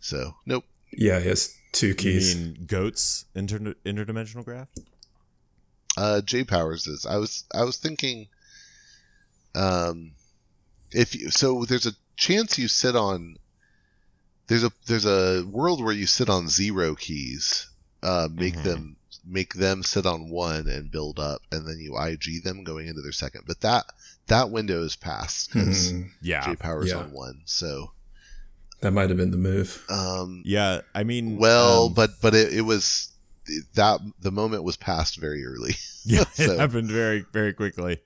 So, nope. Yeah, he has 2 keys. You mean Goat's interdimensional graph? Jaypower's is. I was thinking, so there's a chance you sit on. There's a world where you sit on 0 keys, make them sit on 1 and build up, and then you IG them going into their second. But that window is passed because Jaypower's on 1. So That might have been the move. Yeah, I mean, but it was that the moment was passed very early. Yeah, So. It happened very, very quickly.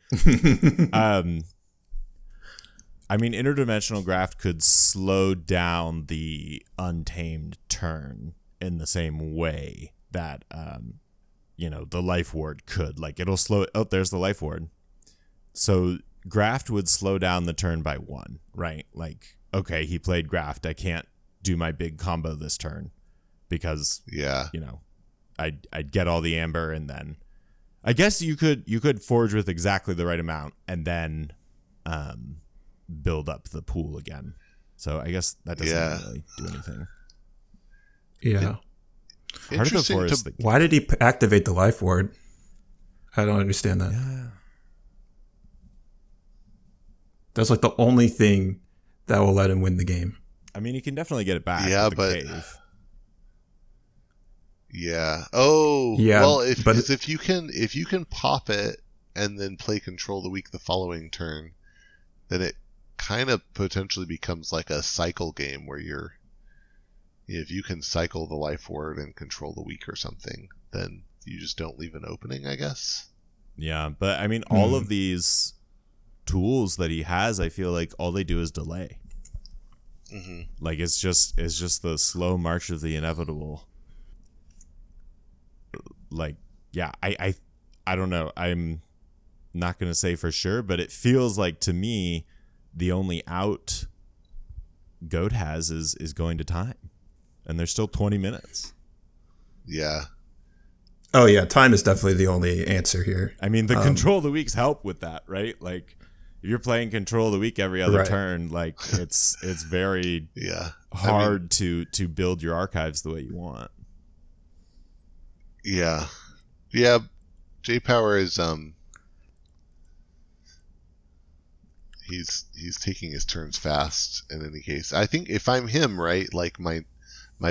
I mean, interdimensional graft could slow down the untamed turn in the same way that, the life ward could. Like, it'll slow it. Oh, there's the life ward. So graft would slow down the turn by 1, right? Like, okay, he played graft. I can't do my big combo this turn because, I'd get all the amber, and then I guess you could forge with exactly the right amount and then build up the pool again. So I guess that doesn't really do anything. Yeah. Interesting. Why did he activate the life ward? I don't understand that. Yeah. That's like the only thing that will let him win the game. I mean, he can definitely get it back. Yeah, with the but cave. Yeah. Oh. Yeah. Well, if you can pop it and then play Control the Weak the following turn, then it kind of potentially becomes like a cycle game where if you can cycle the life ward and Control the Weak or something, then you just don't leave an opening, I guess. Yeah, but I mean, all of these tools that he has, I feel like all they do is delay. Mm-hmm. Like it's just the slow march of the inevitable. Like, yeah, I don't know. I'm not gonna say for sure, but it feels like to me the only out Goat has is going to time, and there's still 20 minutes. Yeah. Oh yeah, time is definitely the only answer here. I mean, the Control of the Weeks help with that, right? Like, if you're playing Control of the Week every other turn, like it's very hard to build your archives the way you want. Yeah. Jaypower is he's taking his turns fast in any case. I think if I'm him, right, like my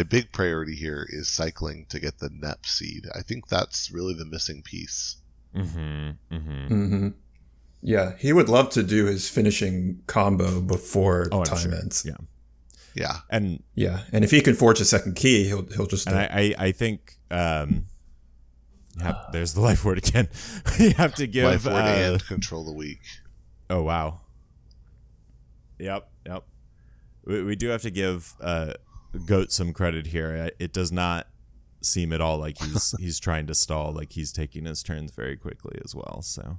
big priority here is cycling to get the NEP seed. I think that's really the missing piece. Yeah, he would love to do his finishing combo before time ends. Yeah. And if he can forge a second key, he'll just. And I think there's the life word again. You have to give life word and Control the Weak. Oh wow. Yep. We do have to give Goat some credit here. It does not seem at all like he's trying to stall. Like he's taking his turns very quickly as well. So.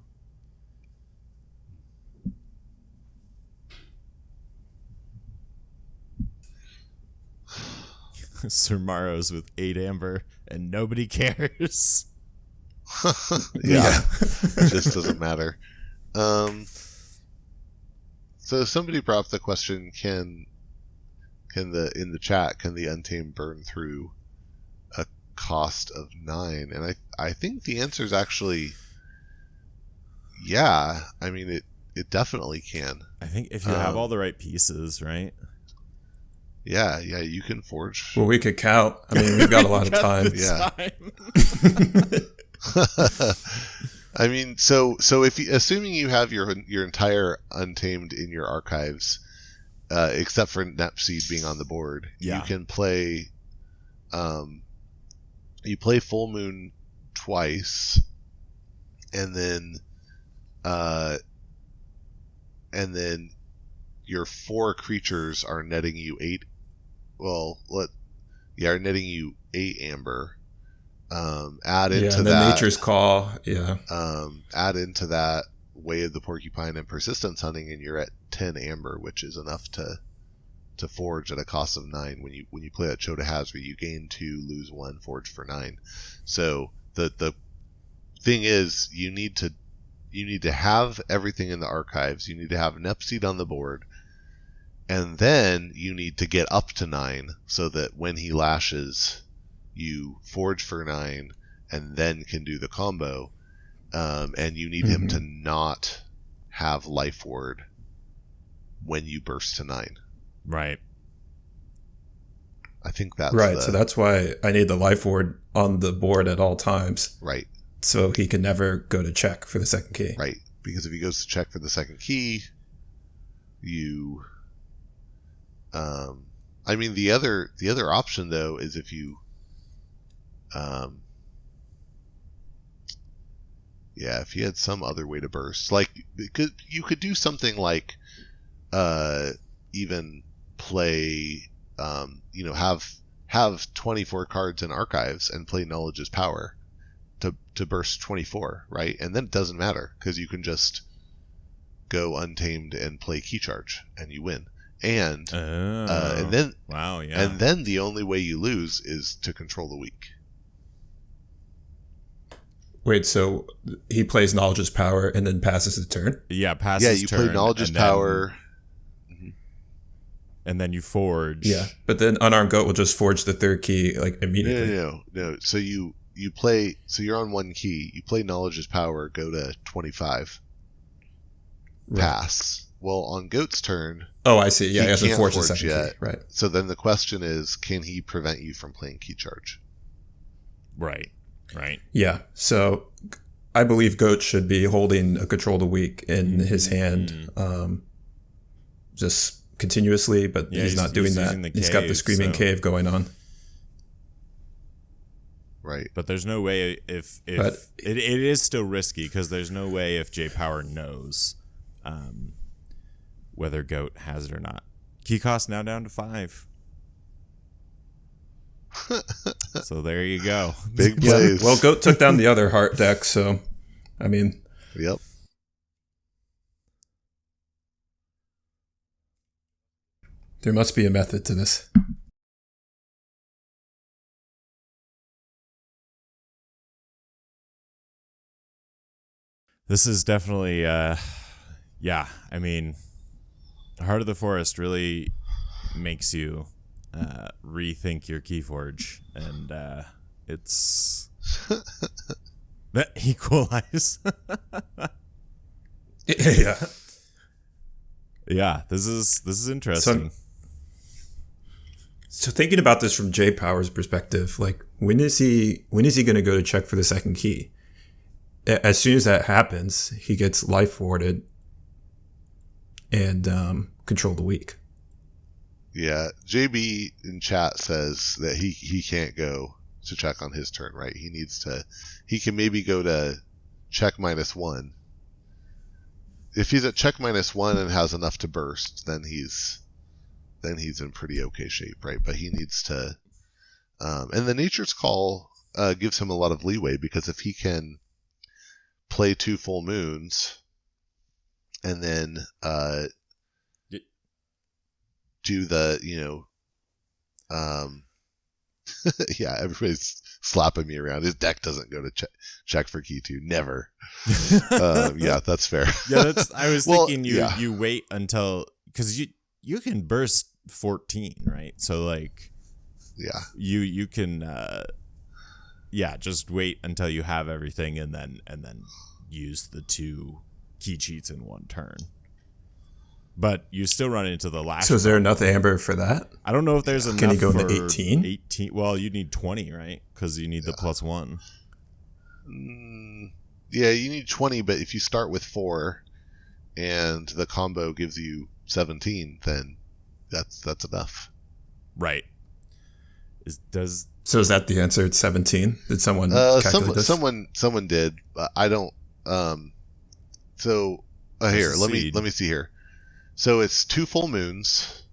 Sir Maro's with 8 amber and nobody cares. Yeah. It just doesn't matter. So somebody brought up the question, can in the chat, can the Untamed burn through a cost of 9? And I think the answer is actually yeah. I mean it definitely can. I think if you have all the right pieces, right? Yeah, you can forge. Well, we could count. I mean, we've got a lot of time. Yeah. I mean, so if you, assuming you have your entire Untamed in your archives, except for Nepseed being on the board, you can play. You play Full Moon twice, and then your 4 creatures are netting you 8. Well, are netting you 8 amber. Add into that Nature's Call. Yeah. Add into that Way of the Porcupine and Persistence Hunting, and you're at 10 amber, which is enough to forge at a cost of 9. When you play at Chota Hazard, you gain 2, lose 1, forge for 9. So the thing is, you need to have everything in the archives. You need to have Nepseed on the board. And then you need to get up to 9 so that when he lashes, you forge for 9 and then can do the combo. And you need him to not have Life Ward when you burst to 9. Right. I think that's right. So that's why I need the Life Ward on the board at all times. Right. So he can never go to check for the second key. Right. Because if he goes to check for the second key, I mean, the other option though is if you, if you had some other way to burst, like you could do something like, even play, have 24 cards in archives and play Knowledge's Power to burst 24, right? And then it doesn't matter because you can just go untamed and play Key Charge and you win. And then and then the only way you lose is to control the weak. Wait, so he plays Knowledge's Power and then passes the turn? Yeah, passes. You play Knowledge's Power. And then you forge. Yeah, but then Unarmed Goat will just forge the third key like immediately. No. So you play. So you're on one key. You play Knowledge's Power. Go to 25. Right. Pass. Well, on Goat's turn. Oh, I see. Yeah, he hasn't can't forged the second yet. key. Right. So then the question is, can he prevent you from playing Key Charge? Right. Yeah. So I believe Goat should be holding a Control the Weak in his hand, just continuously, but he's not doing that. He's got the Screaming Cave going on. Right. But there's no way if it is still risky because there's no way if Jaypower knows whether Goat has it or not. Key cost now down to 5. So there you go. Big plays. Well, Goat took down the other heart deck, so I mean. Yep. There must be a method to this. This is definitely, I mean, Heart of the Forest really makes you rethink your Keyforge, and it's that equalize. Yeah, this is interesting. So thinking about this from Jaypower's perspective, like when is he going to go to check for the second key? As soon as that happens, he gets life warded and control the weak. Yeah, JB in chat says that he can't go to check on his turn, right? He can maybe go to check -1. If he's at check -1 and has enough to burst, then he's in pretty okay shape, right? But he needs to, and the Nature's Call gives him a lot of leeway because if he can play 2 full moons and then do the yeah, everybody's slapping me around. His deck doesn't go to check for key 2. Never. Yeah, that's fair. Yeah, I was thinking you wait until, because you can burst 14, right? So like, yeah, you can just wait until you have everything and then use the 2 key cheats in one turn. But you still run into the last. So is there enough amber for that? I don't know if there's enough. Can you go for into 18? 18. Well, you need 20, right? Because you need the +1. Yeah, you need 20, but if you start with 4 and the combo gives you 17, then that's enough. Right. So is that the answer? It's 17. Did someone calculate this? Someone did. I don't. So here, let me see here. So it's 2 full moons,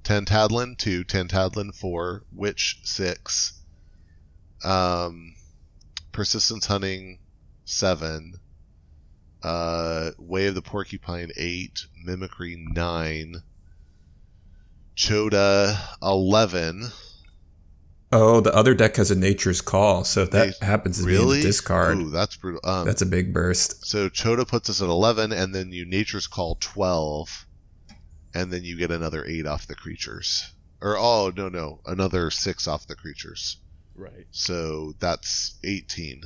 Tantadlin 2, Tantadlin 4, Witch 6, Persistence Hunting 7, Way of the Porcupine 8, Mimicry 9, Choda 11. Oh, the other deck has a Nature's Call, so if that happens to be in the discard, ooh, that's brutal. That's a big burst. So Choda puts us at 11, and then you Nature's Call 12. And then you get another 8 off the creatures. Or, another 6 off the creatures. Right. So that's 18.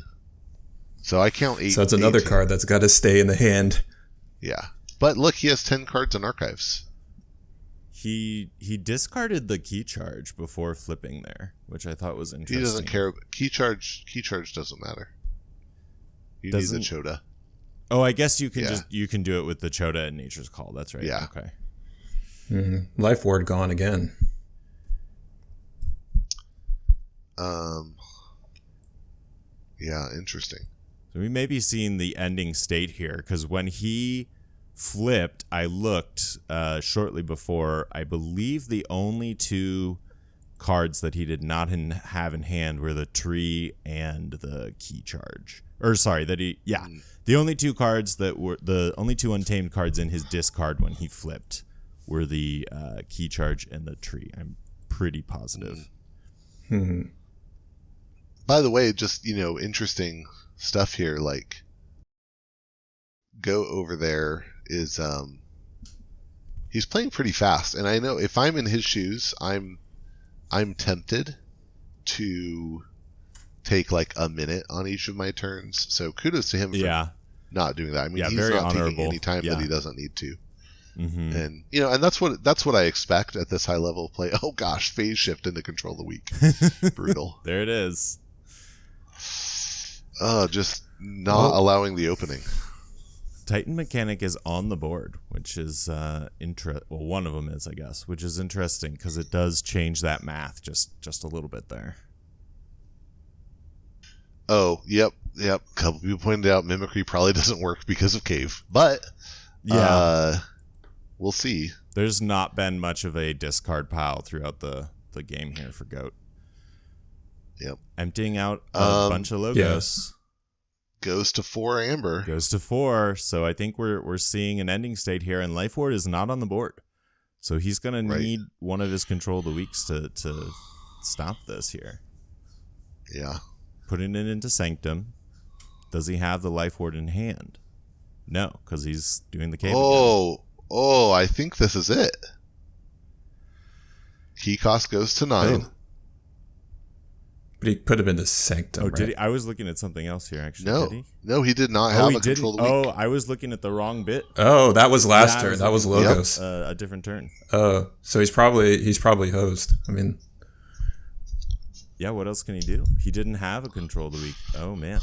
So I count 8. So that's another 18. card that's got to stay in the hand. Yeah. But look, he has 10 cards in archives. He discarded the Key Charge before flipping there, which I thought was interesting. He doesn't care. Key charge doesn't matter. You need the Choda. Oh, I guess you can you can do it with the Choda and Nature's Call. That's right. Yeah. Okay. Mm-hmm. Life Ward gone again. Yeah, interesting. So we may be seeing the ending state here, because when he flipped, I looked shortly before. I believe the only two cards that he did not have in hand were the tree and the key charge. Or sorry, the only two cards that were the only two untamed cards in his discard when he flipped were the key charge and the tree. I'm pretty positive. By the way, just, interesting stuff here. Like, Goat over there is he's playing pretty fast, and I know if I'm in his shoes, I'm tempted to take like a minute on each of my turns. So kudos to him for not doing that. I mean, he's very not honorable. taking any time that he doesn't need to. Mm-hmm. And and that's what I expect at this high level of play. Oh gosh, phase shift into Control the Weak. Brutal. There it is. Just not allowing the opening. Titan Mechanic is on the board, which is one of them is, I guess, which is interesting because it does change that math just a little bit there. Oh, yep. A couple people pointed out Mimicry probably doesn't work because of Cave, but we'll see. There's not been much of a discard pile throughout the game here for Goat. Yep. Emptying out a bunch of logos. Goes to 4 Amber. Goes to 4. So I think we're seeing an ending state here, and Life Ward is not on the board. So he's going to need one of his Control the Weaks to stop this here. Yeah. Putting it into Sanctum. Does he have the Life Ward in hand? No, because he's doing the cave again. I think this is it. Key cost goes to 9. Oh. But he put him in the Sanctum, right? Did he? I was looking at something else here, actually. No. Did he? No, he did not have a Control the Weak. Oh, I was looking at the wrong bit. Oh, that was last turn. That was logos. A different turn. Oh, so he's probably hosed. I mean, yeah. What else can he do? He didn't have a Control the Weak. Oh man.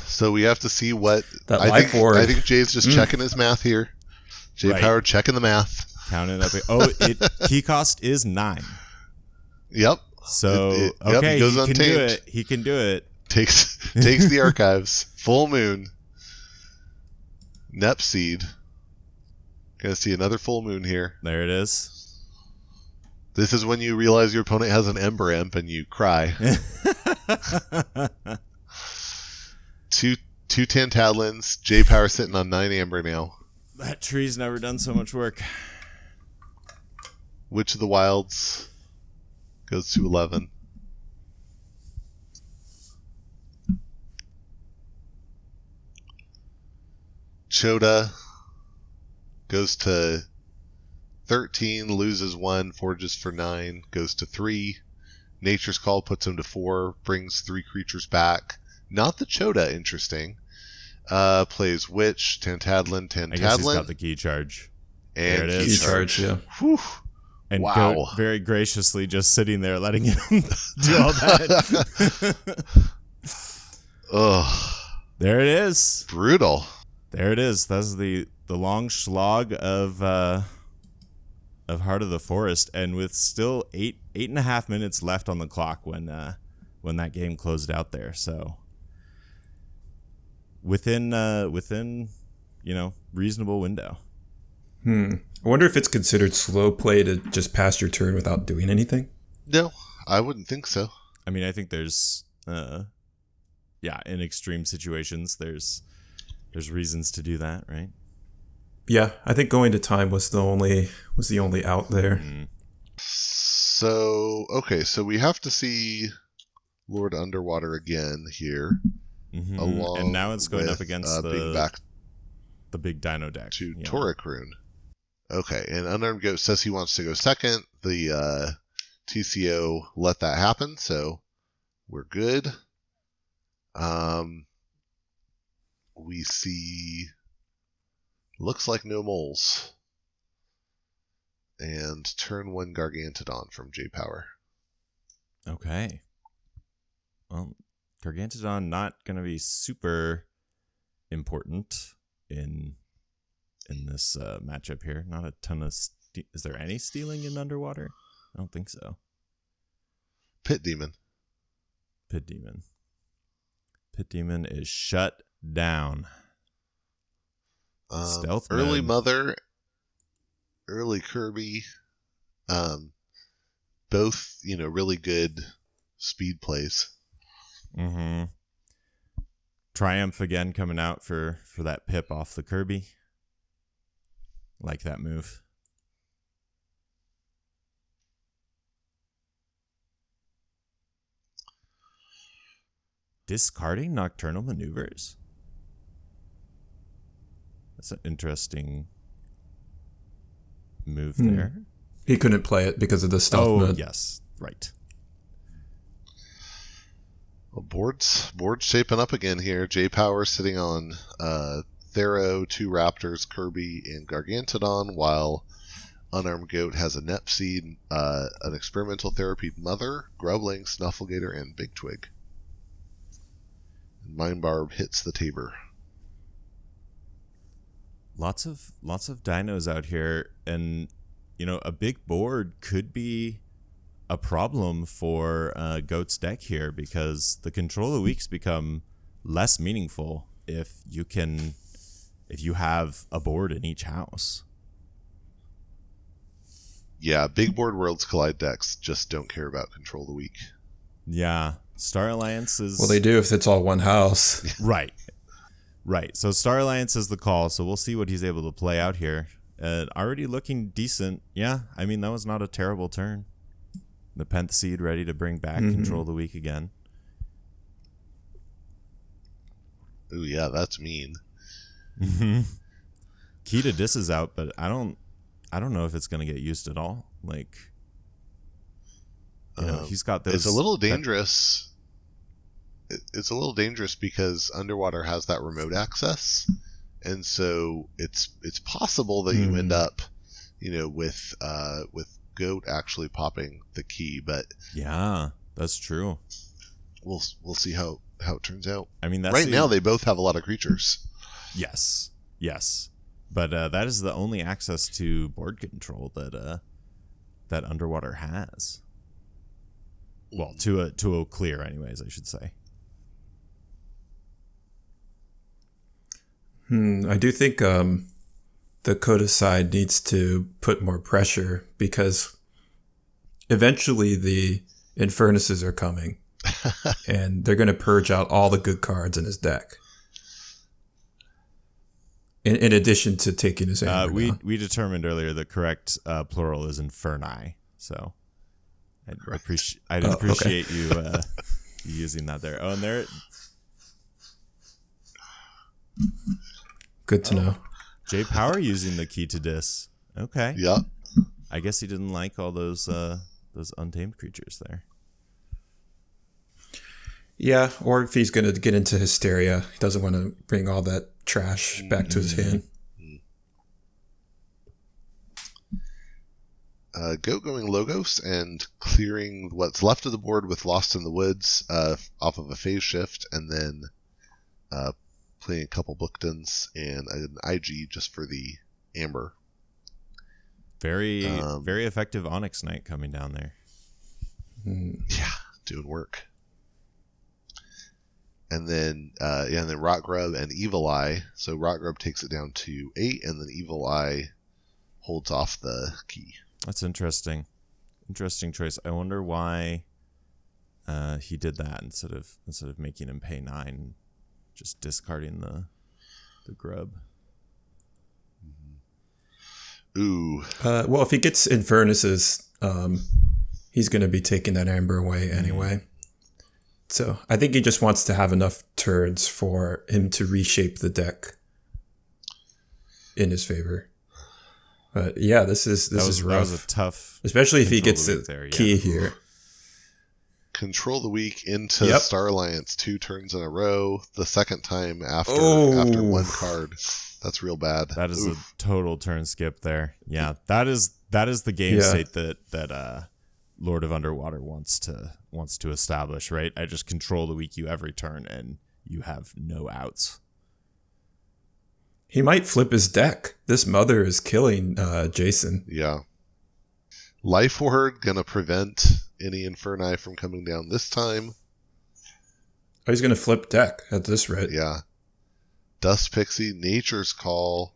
So we have to see what that I think Jay's just checking his math here. Jaypower checking the math. Counting up. Key cost is 9. Yep. So he goes he untamed. Can do it. He can do it. Takes the archives. Full moon. Nepseed. Gonna see another full moon here. There it is. This is when you realize your opponent has an Ember Imp and you cry. Two Tantadlins. Jaypower sitting on 9 Amber now. That tree's never done so much work. Witch of the Wilds goes to 11. Chota goes to 13, loses 1, forges for 9, goes to 3. Nature's Call puts him to 4, brings 3 creatures back. Not the Chota, interesting. Plays Witch, Tantadlin. I guess he's got the key charge. And there it is. Key charge, yeah. Whew. And wow. Goat very graciously just sitting there letting him do all that. Ugh. There it is. Brutal. There it is. That's the long slog of Heart of the Forest, and with still 8.5 minutes left on the clock when that game closed out there. So within reasonable window. I wonder if it's considered slow play to just pass your turn without doing anything. No, I wouldn't think so. I mean, I think there's in extreme situations there's reasons to do that, right? Yeah, I think going to time was the only out there. Mm-hmm. So we have to see Lord Underwater again here. Mm-hmm. Along and now it's going with, up against the big Dino deck to Toric Rune. Okay, and Unarmed Goat says he wants to go second. The TCO let that happen, so we're good. We see looks like no moles. And turn 1 Gargantodon from Jaypower. Okay. Well, Gargantodon not going to be super important in this matchup here. Not a ton of... Is there any stealing in Underwater? I don't think so. Pit Demon. Pit Demon. Pit Demon is shut down. Stealth early mode. Mother, early Kirby, both, really good speed plays. Mm-hmm. Triumph again coming out for that pip off the Kirby. Like that move. Discarding Nocturnal Maneuvers? That's an interesting move there. He couldn't play it because of the stealth mode. Yes. Right. Well, board's shaping up again here. Jaypower sitting on Thero, 2 Raptors, Kirby, and Gargantodon, while UnarmedGoat has a Nepseed, an Experimental Therapy Mother, Grubling, Snufflegator, and Big Twig. And Mindbarb hits the Tabor. Lots of dinos out here, and a big board could be a problem for Goat's deck here, because the Control the Weaks become less meaningful if you have a board in each house. Yeah, big board Worlds Collide decks just don't care about Control the Weak. Yeah, Star Alliance is... Well, they do if it's all one house. Right. So Star Alliance is the call, so we'll see what he's able to play out here. Already looking decent. Yeah, I mean, that was not a terrible turn. The Penth Seed ready to bring back Control the Weak again. Ooh, yeah, that's mean. Key to Dis is out, but I don't know if it's going to get used at all. Like, he's got those... It's a little dangerous. It's a little dangerous because Underwater has that remote access, and so it's possible that you end up, with Goat actually popping the key. But yeah, that's true. We'll see how it turns out. I mean, now they both have a lot of creatures. Yes, but that is the only access to board control that Underwater has. Well, to a clear, anyways, I should say. I do think the Coda side needs to put more pressure, because eventually the Infernuses are coming and they're going to purge out all the good cards in his deck. In addition to taking his Amber down. We determined earlier the correct plural is Inferni, so I'd appreciate you using that there. Oh, and there... Good to know. Jaypower using the Key to Dis. Okay. Yeah. I guess he didn't like all those untamed creatures there. Yeah, or if he's going to get into Hysteria, he doesn't want to bring all that trash back to his hand. Goat going Logos and clearing what's left of the board with Lost in the Woods off of a phase shift, and then playing a couple Booktons and an IG just for the Amber. Very effective Onyx Knight coming down there. Yeah, doing work. And then Rot Grub and Evil Eye. So Rot Grub takes it down to 8, and then Evil Eye holds off the key. That's interesting. Interesting choice. I wonder why he did that instead of making him pay 9, just discarding the grub. Ooh. Well, if he gets Infernuses, he's going to be taking that Amber away anyway. So I think he just wants to have enough turns for him to reshape the deck in his favor. But yeah, this is rough. That was a tough, especially if he gets the key here. Control the Weak into Star Alliance 2 turns in a row. The second time after one card. That's real bad. That is a total turn skip there. Yeah, that is the game state that Lord of Underwater wants to establish, right? I just control the weak you every turn, and you have no outs. He might flip his deck. This Mother is killing Jason. Yeah. Life Ward gonna prevent any Inferni from coming down this time. Oh, he's going to flip deck at this rate. Yeah. Dust Pixie, Nature's Call.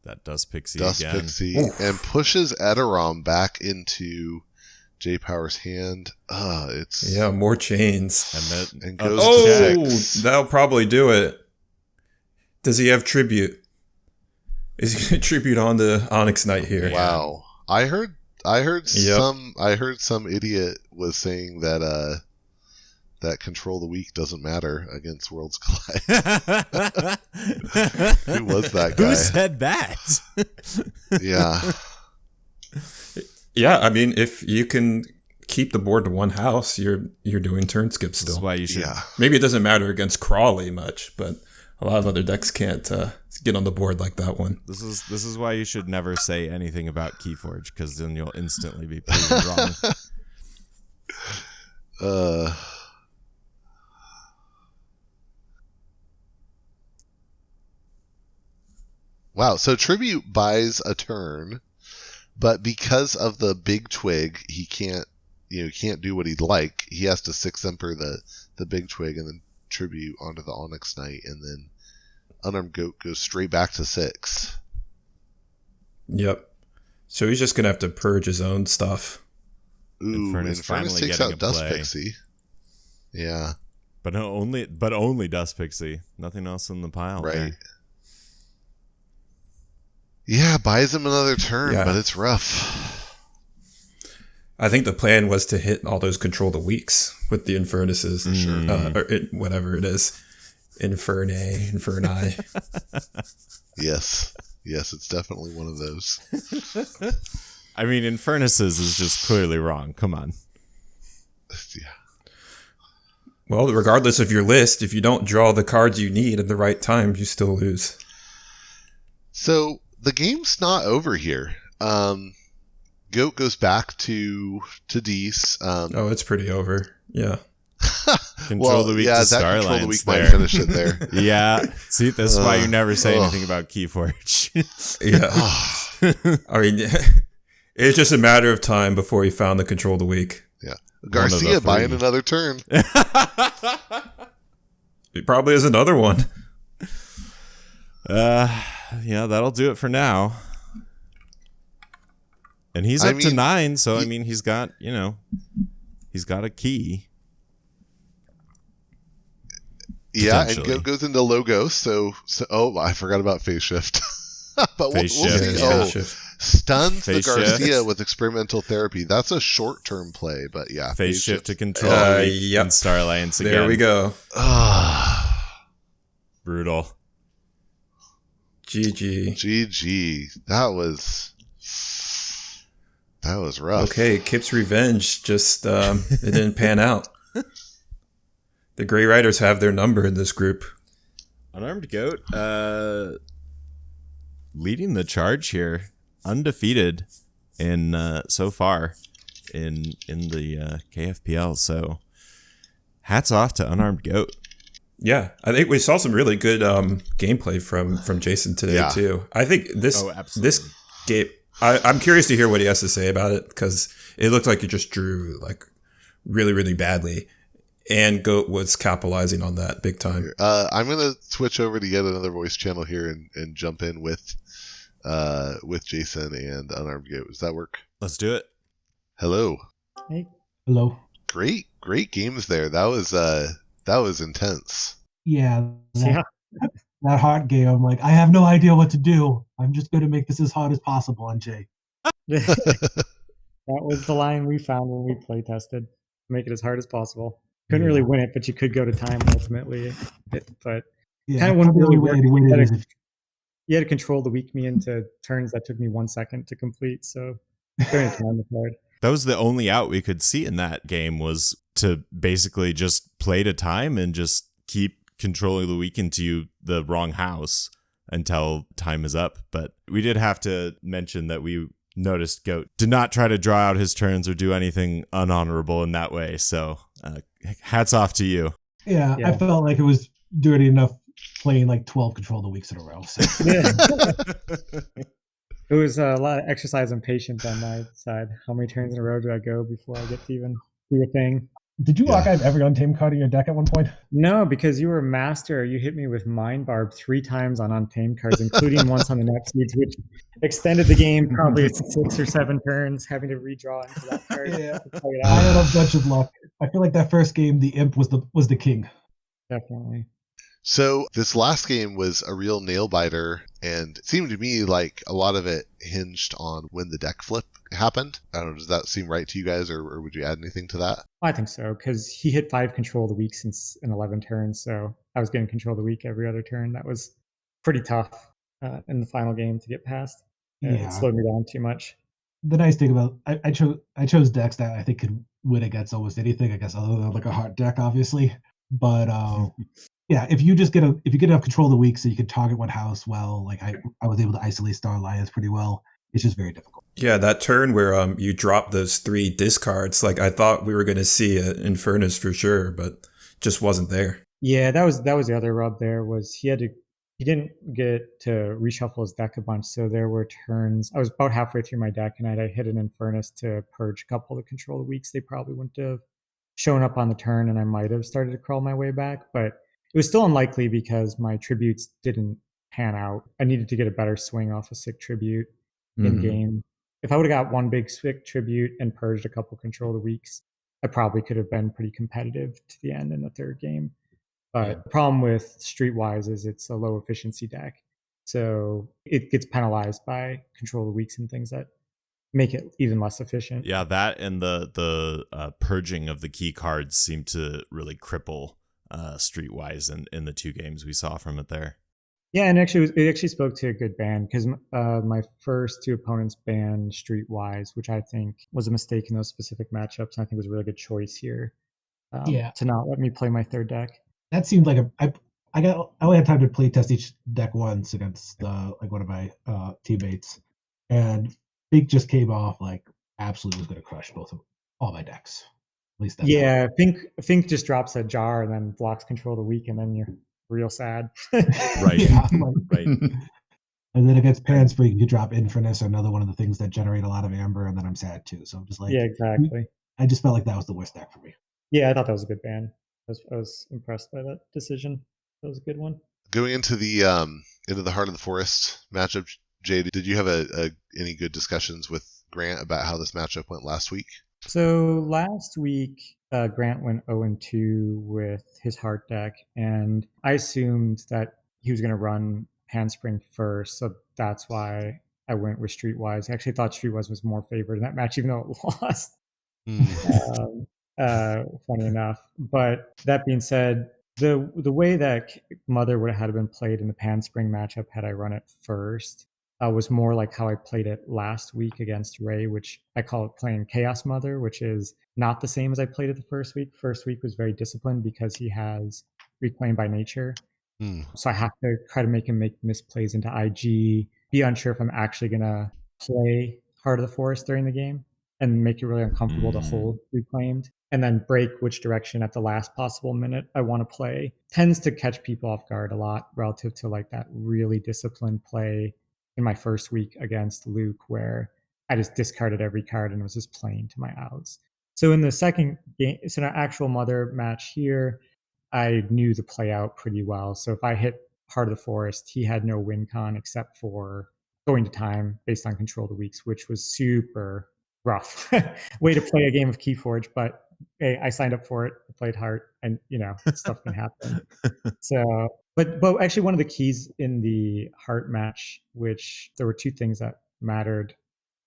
That Dust Pixie Dust again. Pixie. And pushes Edoram back into Jaypower's hand. It's Yeah, more chains. and goes to 6. That'll probably do it. Does he have tribute? Is he going to tribute on the Onyx Knight here? Wow. I heard some idiot was saying that that Control the Weak doesn't matter against Worlds Collide. Who was that guy? Who said that? Yeah. Yeah, I mean, if you can keep the board to one house, you're doing turn skip still. That's why you should. Yeah. Maybe it doesn't matter against Crawley much, but a lot of other decks can't get on the board like that one. This is why you should never say anything about Keyforge, because then you'll instantly be proven wrong. Wow. So Tribute buys a turn, but because of the big twig, he can't do what he'd like. He has to 6 Emperor the big twig and then Tribute onto the Onyx Knight, and then Unarmed Goat goes straight back to 6. Yep. So he's just gonna have to purge his own stuff. Ooh, Infernus finally takes getting out a Dust play. Pixie. Yeah. But only Dust Pixie. Nothing else in the pile. Right. There. Yeah, buys him another turn, Yeah. but it's rough. I think the plan was to hit all those Control the Weaks with the Infernuses, or whatever it is. Inferni. Yes, it's definitely one of those. I mean, Infernuses is just clearly wrong. Come on. Yeah. Well, regardless of your list, if you don't draw the cards you need at the right time, you still lose. So the game's not over here. Goat goes back to Dees. It's pretty over. Yeah. Control the Weak to Star Control the Lines Weak there. might finish it there. Yeah. See, this is why you never say anything about Keyforge. Yeah. I mean, it's just a matter of time before he found the Control the Weak. Yeah. Garcia buying another turn. It probably is another one. Yeah, that'll do it for now. And he's up to 9, so I mean, he's got a key. Yeah, and Goat goes into Logos, so I forgot about Phase Shift. But we'll see. Phase Shift. Stuns Phase the Garcia shift. with experimental therapy. That's a short-term play, but yeah. Phase shift to Control the Weak and Star Alliance again. There we go. Brutal. GG. That was rough. Okay, Kip's revenge just it didn't pan out. The Grey Riders have their number in this group. Unarmed Goat leading the charge here, undefeated in so far in the KFPL. So hats off to Unarmed Goat. Yeah, I think we saw some really good gameplay from Jason today too. I think this game. I'm curious to hear what he has to say about it, because it looked like he just drew like really, really badly, and Goat was capitalizing on that big time. I'm gonna switch over to yet another voice channel here and jump in with Jason and Unarmed Goat. Does that work? Let's do it. Hello. Hey. Hello. Great games there. That was intense. Yeah. That hard game. I'm like, I have no idea what to do. I'm just going to make this as hard as possible on Jay. That was the line we found when we play tested. Make it as hard as possible. Couldn't really win it, but you could go to time ultimately. But kind of wouldn't really work. You had to control the weak me into turns that took me 1 second to complete. So going to time was hard. That was the only out we could see in that game, was to basically just play to time and just keep controlling the weak into the wrong house until time is up. But we did have to mention that we noticed Goat did not try to draw out his turns or do anything unhonorable in that way. So hats off to you. Yeah, I felt like it was dirty enough playing like 12 Control the Weeks in a row. So. Yeah. It was a lot of exercise and patience on my side. How many turns in a row do I go before I get to even do a thing? Did you archive every untamed card in your deck at one point? No, because you were a master. You hit me with Mind Barb 3 times on untamed cards, including once on the next seeds, which extended the game probably 6 or 7 turns, having to redraw into that card. Yeah. I had a bunch of luck. I feel like that first game, the imp was the king. Definitely. So this last game was a real nail biter, and it seemed to me like a lot of it hinged on when the deck flip happened. I don't know, does that seem right to you guys, or would you add anything to that? I think so, because he hit 5 control of the week since in 11 turns, so I was getting control of the week every other turn. That was pretty tough in the final game to get past. It slowed me down too much. The nice thing about I chose decks that I think could win against almost anything, I guess, other than like a hard deck, obviously. But yeah, if you get enough control of the week so you can target one house well, like I was able to isolate Star Alliance pretty well. It's just very difficult. Yeah, that turn where you drop those 3 discards, like I thought we were going to see an Infernus for sure, but just wasn't there. Yeah, that was the other rub there, was he didn't get to reshuffle his deck a bunch, so there were turns. I was about halfway through my deck and I hit an Infernus to purge a couple of control of the weeks. They probably wouldn't have shown up on the turn and I might have started to crawl my way back, but it was still unlikely because my tributes didn't pan out. I needed to get a better swing off a sick tribute in game. If I would have got one big sick tribute and purged a couple control of the weeks, I probably could have been pretty competitive to the end in the third game. But the problem with Streetwise is it's a low efficiency deck. So it gets penalized by control of the weeks and things that make it even less efficient. Yeah, that and the purging of the key cards seemed to really cripple Streetwise in the 2 games we saw from it there. Yeah, and it actually spoke to a good ban, because my first 2 opponents banned Streetwise, which I think was a mistake in those specific matchups. And I think was a really good choice here to not let me play my third deck. That seemed like I only had time to play test each deck once against like one of my teammates, and Fink just came off like absolutely was going to crush all my decks. At least that. Fink just drops a jar and then blocks control of the week, and then you're real sad. Right. Yeah, right. And then against Panspring, you drop Infernus, another one of the things that generate a lot of amber, and then I'm sad too. So I'm just like, yeah, exactly. I just felt like that was the worst deck for me. Yeah, I thought that was a good ban. I was impressed by that decision. That was a good one. Going into the Heart of the Forest matchup, Jay, did you have any good discussions with Grant about how this matchup went last week? So last week, Grant went 0-2 with his heart deck, and I assumed that he was going to run Handspring first, so that's why I went with Streetwise. I actually thought Streetwise was more favored in that match, even though it lost. Funny enough. But that being said, the way that Mother would have had been played in the Panspring matchup had I run it first was more like how I played it last week against Ray, which I call it playing Chaos Mother, which is not the same as I played it the first week. First week was very disciplined because he has Reclaim by Nature. So I have to try to make him make misplays into IG, be unsure if I'm actually going to play Heart of the Forest during the game, and make it really uncomfortable to hold Reclaimed, and then break which direction at the last possible minute I want to play. Tends to catch people off guard a lot relative to like that really disciplined play in my first week against Luke, where I just discarded every card and was just playing to my outs. So in the second game, it's an actual Mother match here, I knew the play out pretty well. So if I hit Heart of the Forest, he had no win con except for going to time based on control of the weeks, which was super rough way to play a game of Keyforge. But hey, I signed up for it, I played Heart, and stuff can happen. So, but actually one of the keys in the Heart match, which there were 2 things that mattered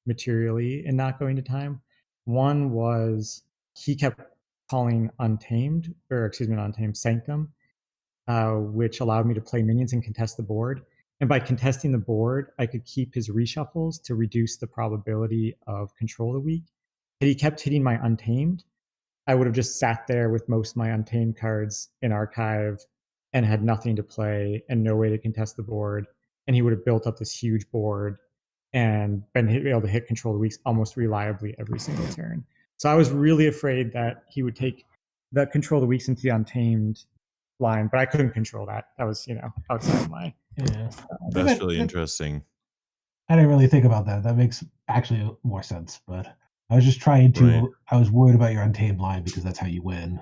materially in not going to time. One was he kept calling not Untamed Sanctum, which allowed me to play minions and contest the board. And by contesting the board, I could keep his reshuffles to reduce the probability of control of the week. Had he kept hitting my Untamed, I would have just sat there with most of my Untamed cards in archive and had nothing to play and no way to contest the board. And he would have built up this huge board and been able to hit control of the weeks almost reliably every single turn. So I was really afraid that he would take the control of the weeks into the Untamed line, but I couldn't control that. That was, outside of my... Yeah. That's really interesting. I didn't really think about that. That makes actually more sense, but I was just trying to. Right. I was worried about your untamed line because that's how you win.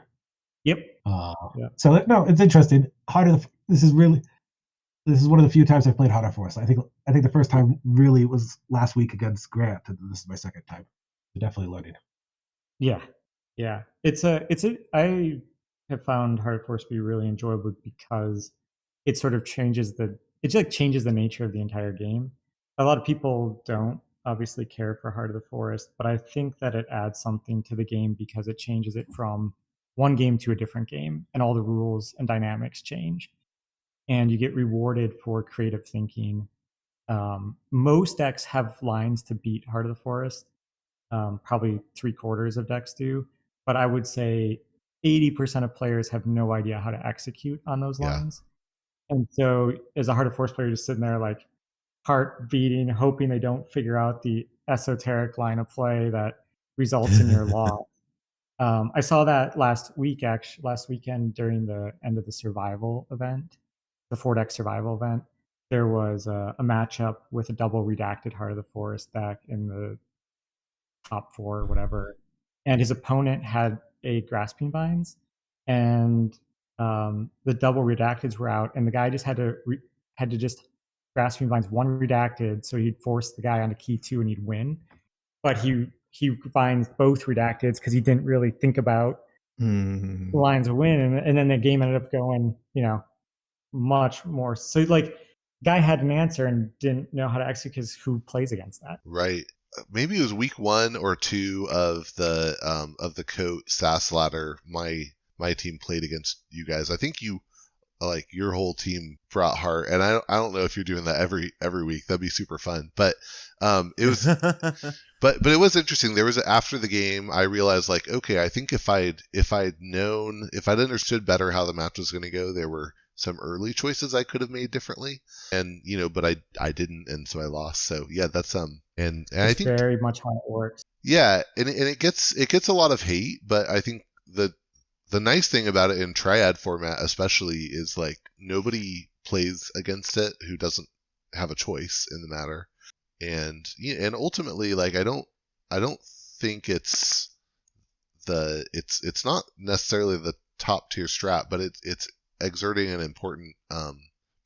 Yep. So no, it's interesting. This is one of the few times I've played Harder Force. I think the first time really was last week against Grant, and this is my second time. So definitely learning. Yeah. I have found Harder Force to be really enjoyable because it sort of changes the nature of the entire game. A lot of people don't obviously care for Heart of the Forest, but I think that it adds something to the game because it changes it from one game to a different game, and all the rules and dynamics change, and you get rewarded for creative thinking. Most decks have lines to beat Heart of the Forest. Probably 3/4 of decks do, but I would say 80% of players have no idea how to execute on those lines. And so, as a Heart of Force player, just sitting there like heart beating, hoping they don't figure out the esoteric line of play that results in your loss. I saw that last weekend during the end of the survival event, the 4-deck survival event. There was a matchup with a double redacted Heart of the Forest deck in the top 4 or whatever, and his opponent had a Grasping Vines, and the double redacteds were out, and the guy just had to just Grasping Vines one redacted, so he'd force the guy onto key 2 and he'd win. But he finds both redacteds because he didn't really think about the lines of win, and then the game ended up going, much more. So like, guy had an answer and didn't know how to execute because who plays against that? Right. Maybe it was week 1 or 2 of the Coat SAS ladder. My team played against you guys. I think you, like, your whole team brought heart, and I don't know if you're doing that every week. That'd be super fun. But it was but it was interesting. There was after the game, I realized, like, okay, I think if I'd understood better how the match was going to go, there were some early choices I could have made differently, and but I didn't, and so I lost. So yeah, that's and I think very much how it works. Yeah, and it gets a lot of hate, but I think the nice thing about it in triad format especially is, like, nobody plays against it who doesn't have a choice in the matter, and ultimately, like, I don't think it's not necessarily the top tier strat, but it's exerting an important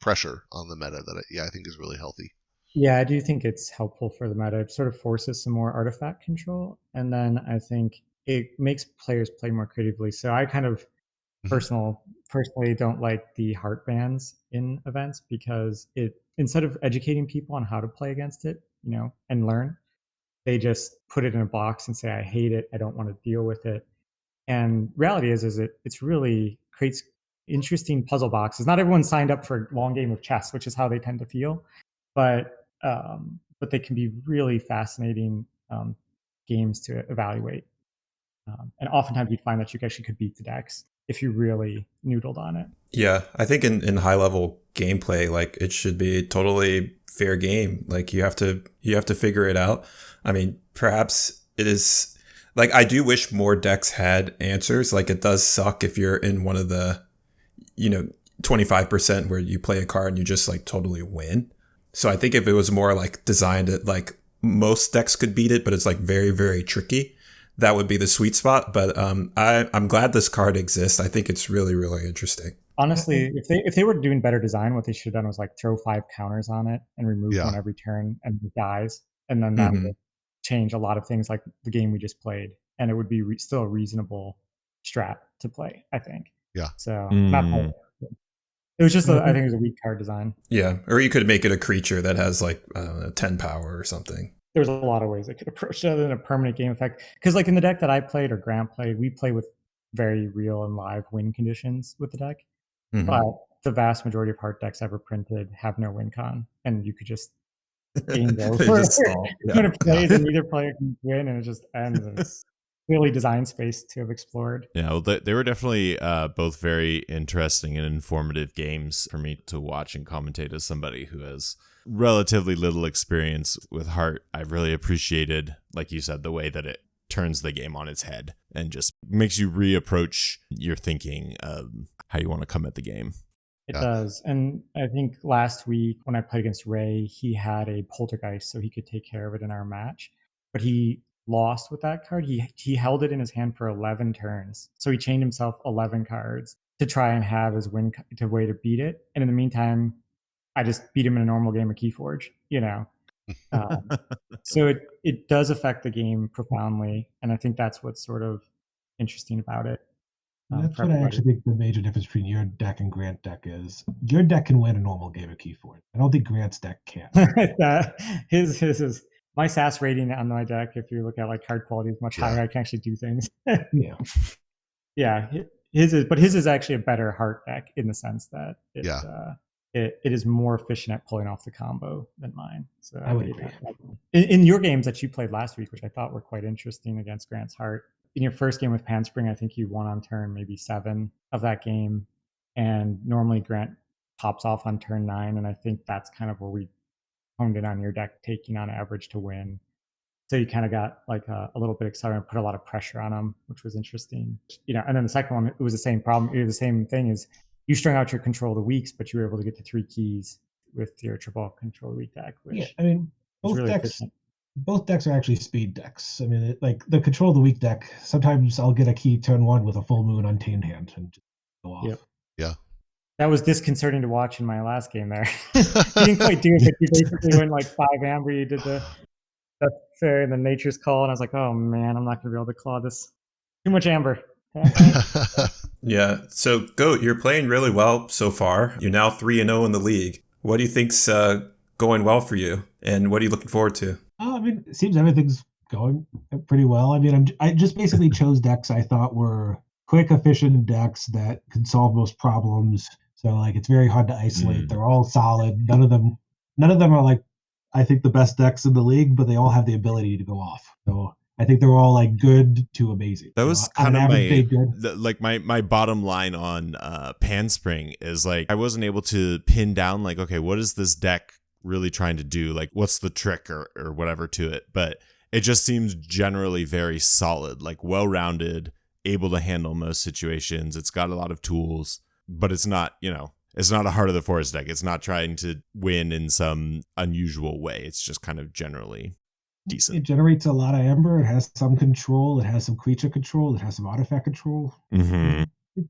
pressure on the meta that I think is really healthy. Yeah, I do think it's helpful for the meta. It sort of forces some more artifact control, and then I think it makes players play more creatively. So I kind of personally don't like the heart bans in events because it, instead of educating people on how to play against it, and learn, they just put it in a box and say, I hate it, I don't want to deal with it. And reality is it's really creates interesting puzzle boxes. Not everyone signed up for a long game of chess, which is how they tend to feel, but they can be really fascinating games to evaluate. And oftentimes you find that you actually could beat the decks if you really noodled on it. Yeah, I think in high level gameplay, like, it should be a totally fair game. Like, you have to figure it out. I mean, perhaps it is, like, I do wish more decks had answers. Like, it does suck if you're in one of the 25% where you play a card and you just, like, totally win. So I think if it was more, like, designed it like most decks could beat it, but it's, like, very, very tricky, that would be the sweet spot. But I'm glad this card exists. I think it's really, really interesting. Honestly, if they were doing better design, what they should have done was, like, throw 5 counters on it and remove one every turn, and it dies, and then that would change a lot of things, like the game we just played, and it would be still a reasonable strat to play, I think. Yeah. So not perfect. It was just I think it was a weak card design. Yeah, or you could make it a creature that has, like, 10 power or something. There's a lot of ways I could approach it other than a permanent game effect. Because, like, in the deck that I played or Grant played, we play with very real and live win conditions with the deck. But the vast majority of heart decks ever printed have no win con, and you could just game over. When it plays and neither player can win, and it just ends. It's really design space to have explored. Yeah, well, they were definitely both very interesting and informative games for me to watch and commentate as somebody who has relatively little experience with heart. I really appreciated, like you said, the way that it turns the game on its head and just makes you reapproach your thinking of how you want to come at the game. It does. And I think last week when I played against Ray, he had a poltergeist, so he could take care of it in our match. But he lost with that card. He held it in his hand for 11 turns. So he chained himself 11 cards to try and have his way to beat it. And in the meantime, I just beat him in a normal game of Keyforge, you know. So it does affect the game profoundly, and I think that's what's sort of interesting about it. That's what I actually think the major difference between your deck and Grant deck is. Your deck can win a normal game of Keyforge. I don't think Grant's deck can. His is my SAS rating on my deck. If you look at like card quality, is much higher. I can actually do things. Yeah. His is actually a better heart deck in the sense that it is more efficient at pulling off the combo than mine. So I would agree. In your games that you played last week, which I thought were quite interesting against Grant's Heart, in your first game with Panspring, I think you won on turn maybe 7 of that game. And normally Grant pops off on turn 9. And I think that's kind of where we honed in on your deck, taking on average to win. So you kind of got like a little bit excited and put a lot of pressure on him, which was interesting. You know, and then the second one, it was the same problem. It was the same thing is you strung out your Control the Weaks, but you were able to get to 3 keys with your triple Control the Weak deck. Which I mean, both decks are actually speed decks. I mean, like the Control the Weak deck, sometimes I'll get a key turn 1 with a full moon Untamed hand and just go off. Yep. Yeah. That was disconcerting to watch in my last game there. You didn't quite do it, but you basically went like 5 amber. You did the Fairy and the Nature's Call, and I was like, oh man, I'm not going to be able to claw this. Too much amber. Yeah. So, Goat, you're playing really well so far. You're now 3-0 in the league. What do you think's going well for you, and what are you looking forward to? I mean, it seems everything's going pretty well. I mean, I just basically chose decks I thought were quick, efficient decks that could solve most problems. So, like, it's very hard to isolate. They're all solid. None of them are like, I think, the best decks in the league, but they all have the ability to go off. So I think they're all like good to amazing. That was kind of my bottom line on Panspring is like I wasn't able to pin down like, okay, what is this deck really trying to do? Like, what's the trick or whatever to it? But it just seems generally very solid, like well-rounded, able to handle most situations. It's got a lot of tools, but it's not, it's not a Heart of the Forest deck. It's not trying to win in some unusual way. It's just kind of generally decent. It generates a lot of amber. It has some control. It has some creature control. It has some artifact control. Mm-hmm.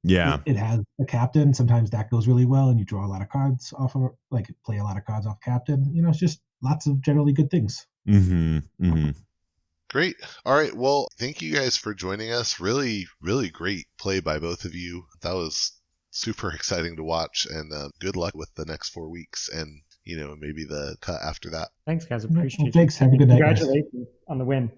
Yeah. It has a captain. Sometimes that goes really well, and you draw a lot of cards off of, like, play a lot of cards off captain. It's just lots of generally good things. Mm-hmm. Mm-hmm. Great. All right. Well, thank you guys for joining us. Really, really great play by both of you. That was super exciting to watch, and good luck with the next 4 weeks and maybe the cut after that. Thanks, guys. Appreciate it. Thanks. Have a good night. Congratulations on the win.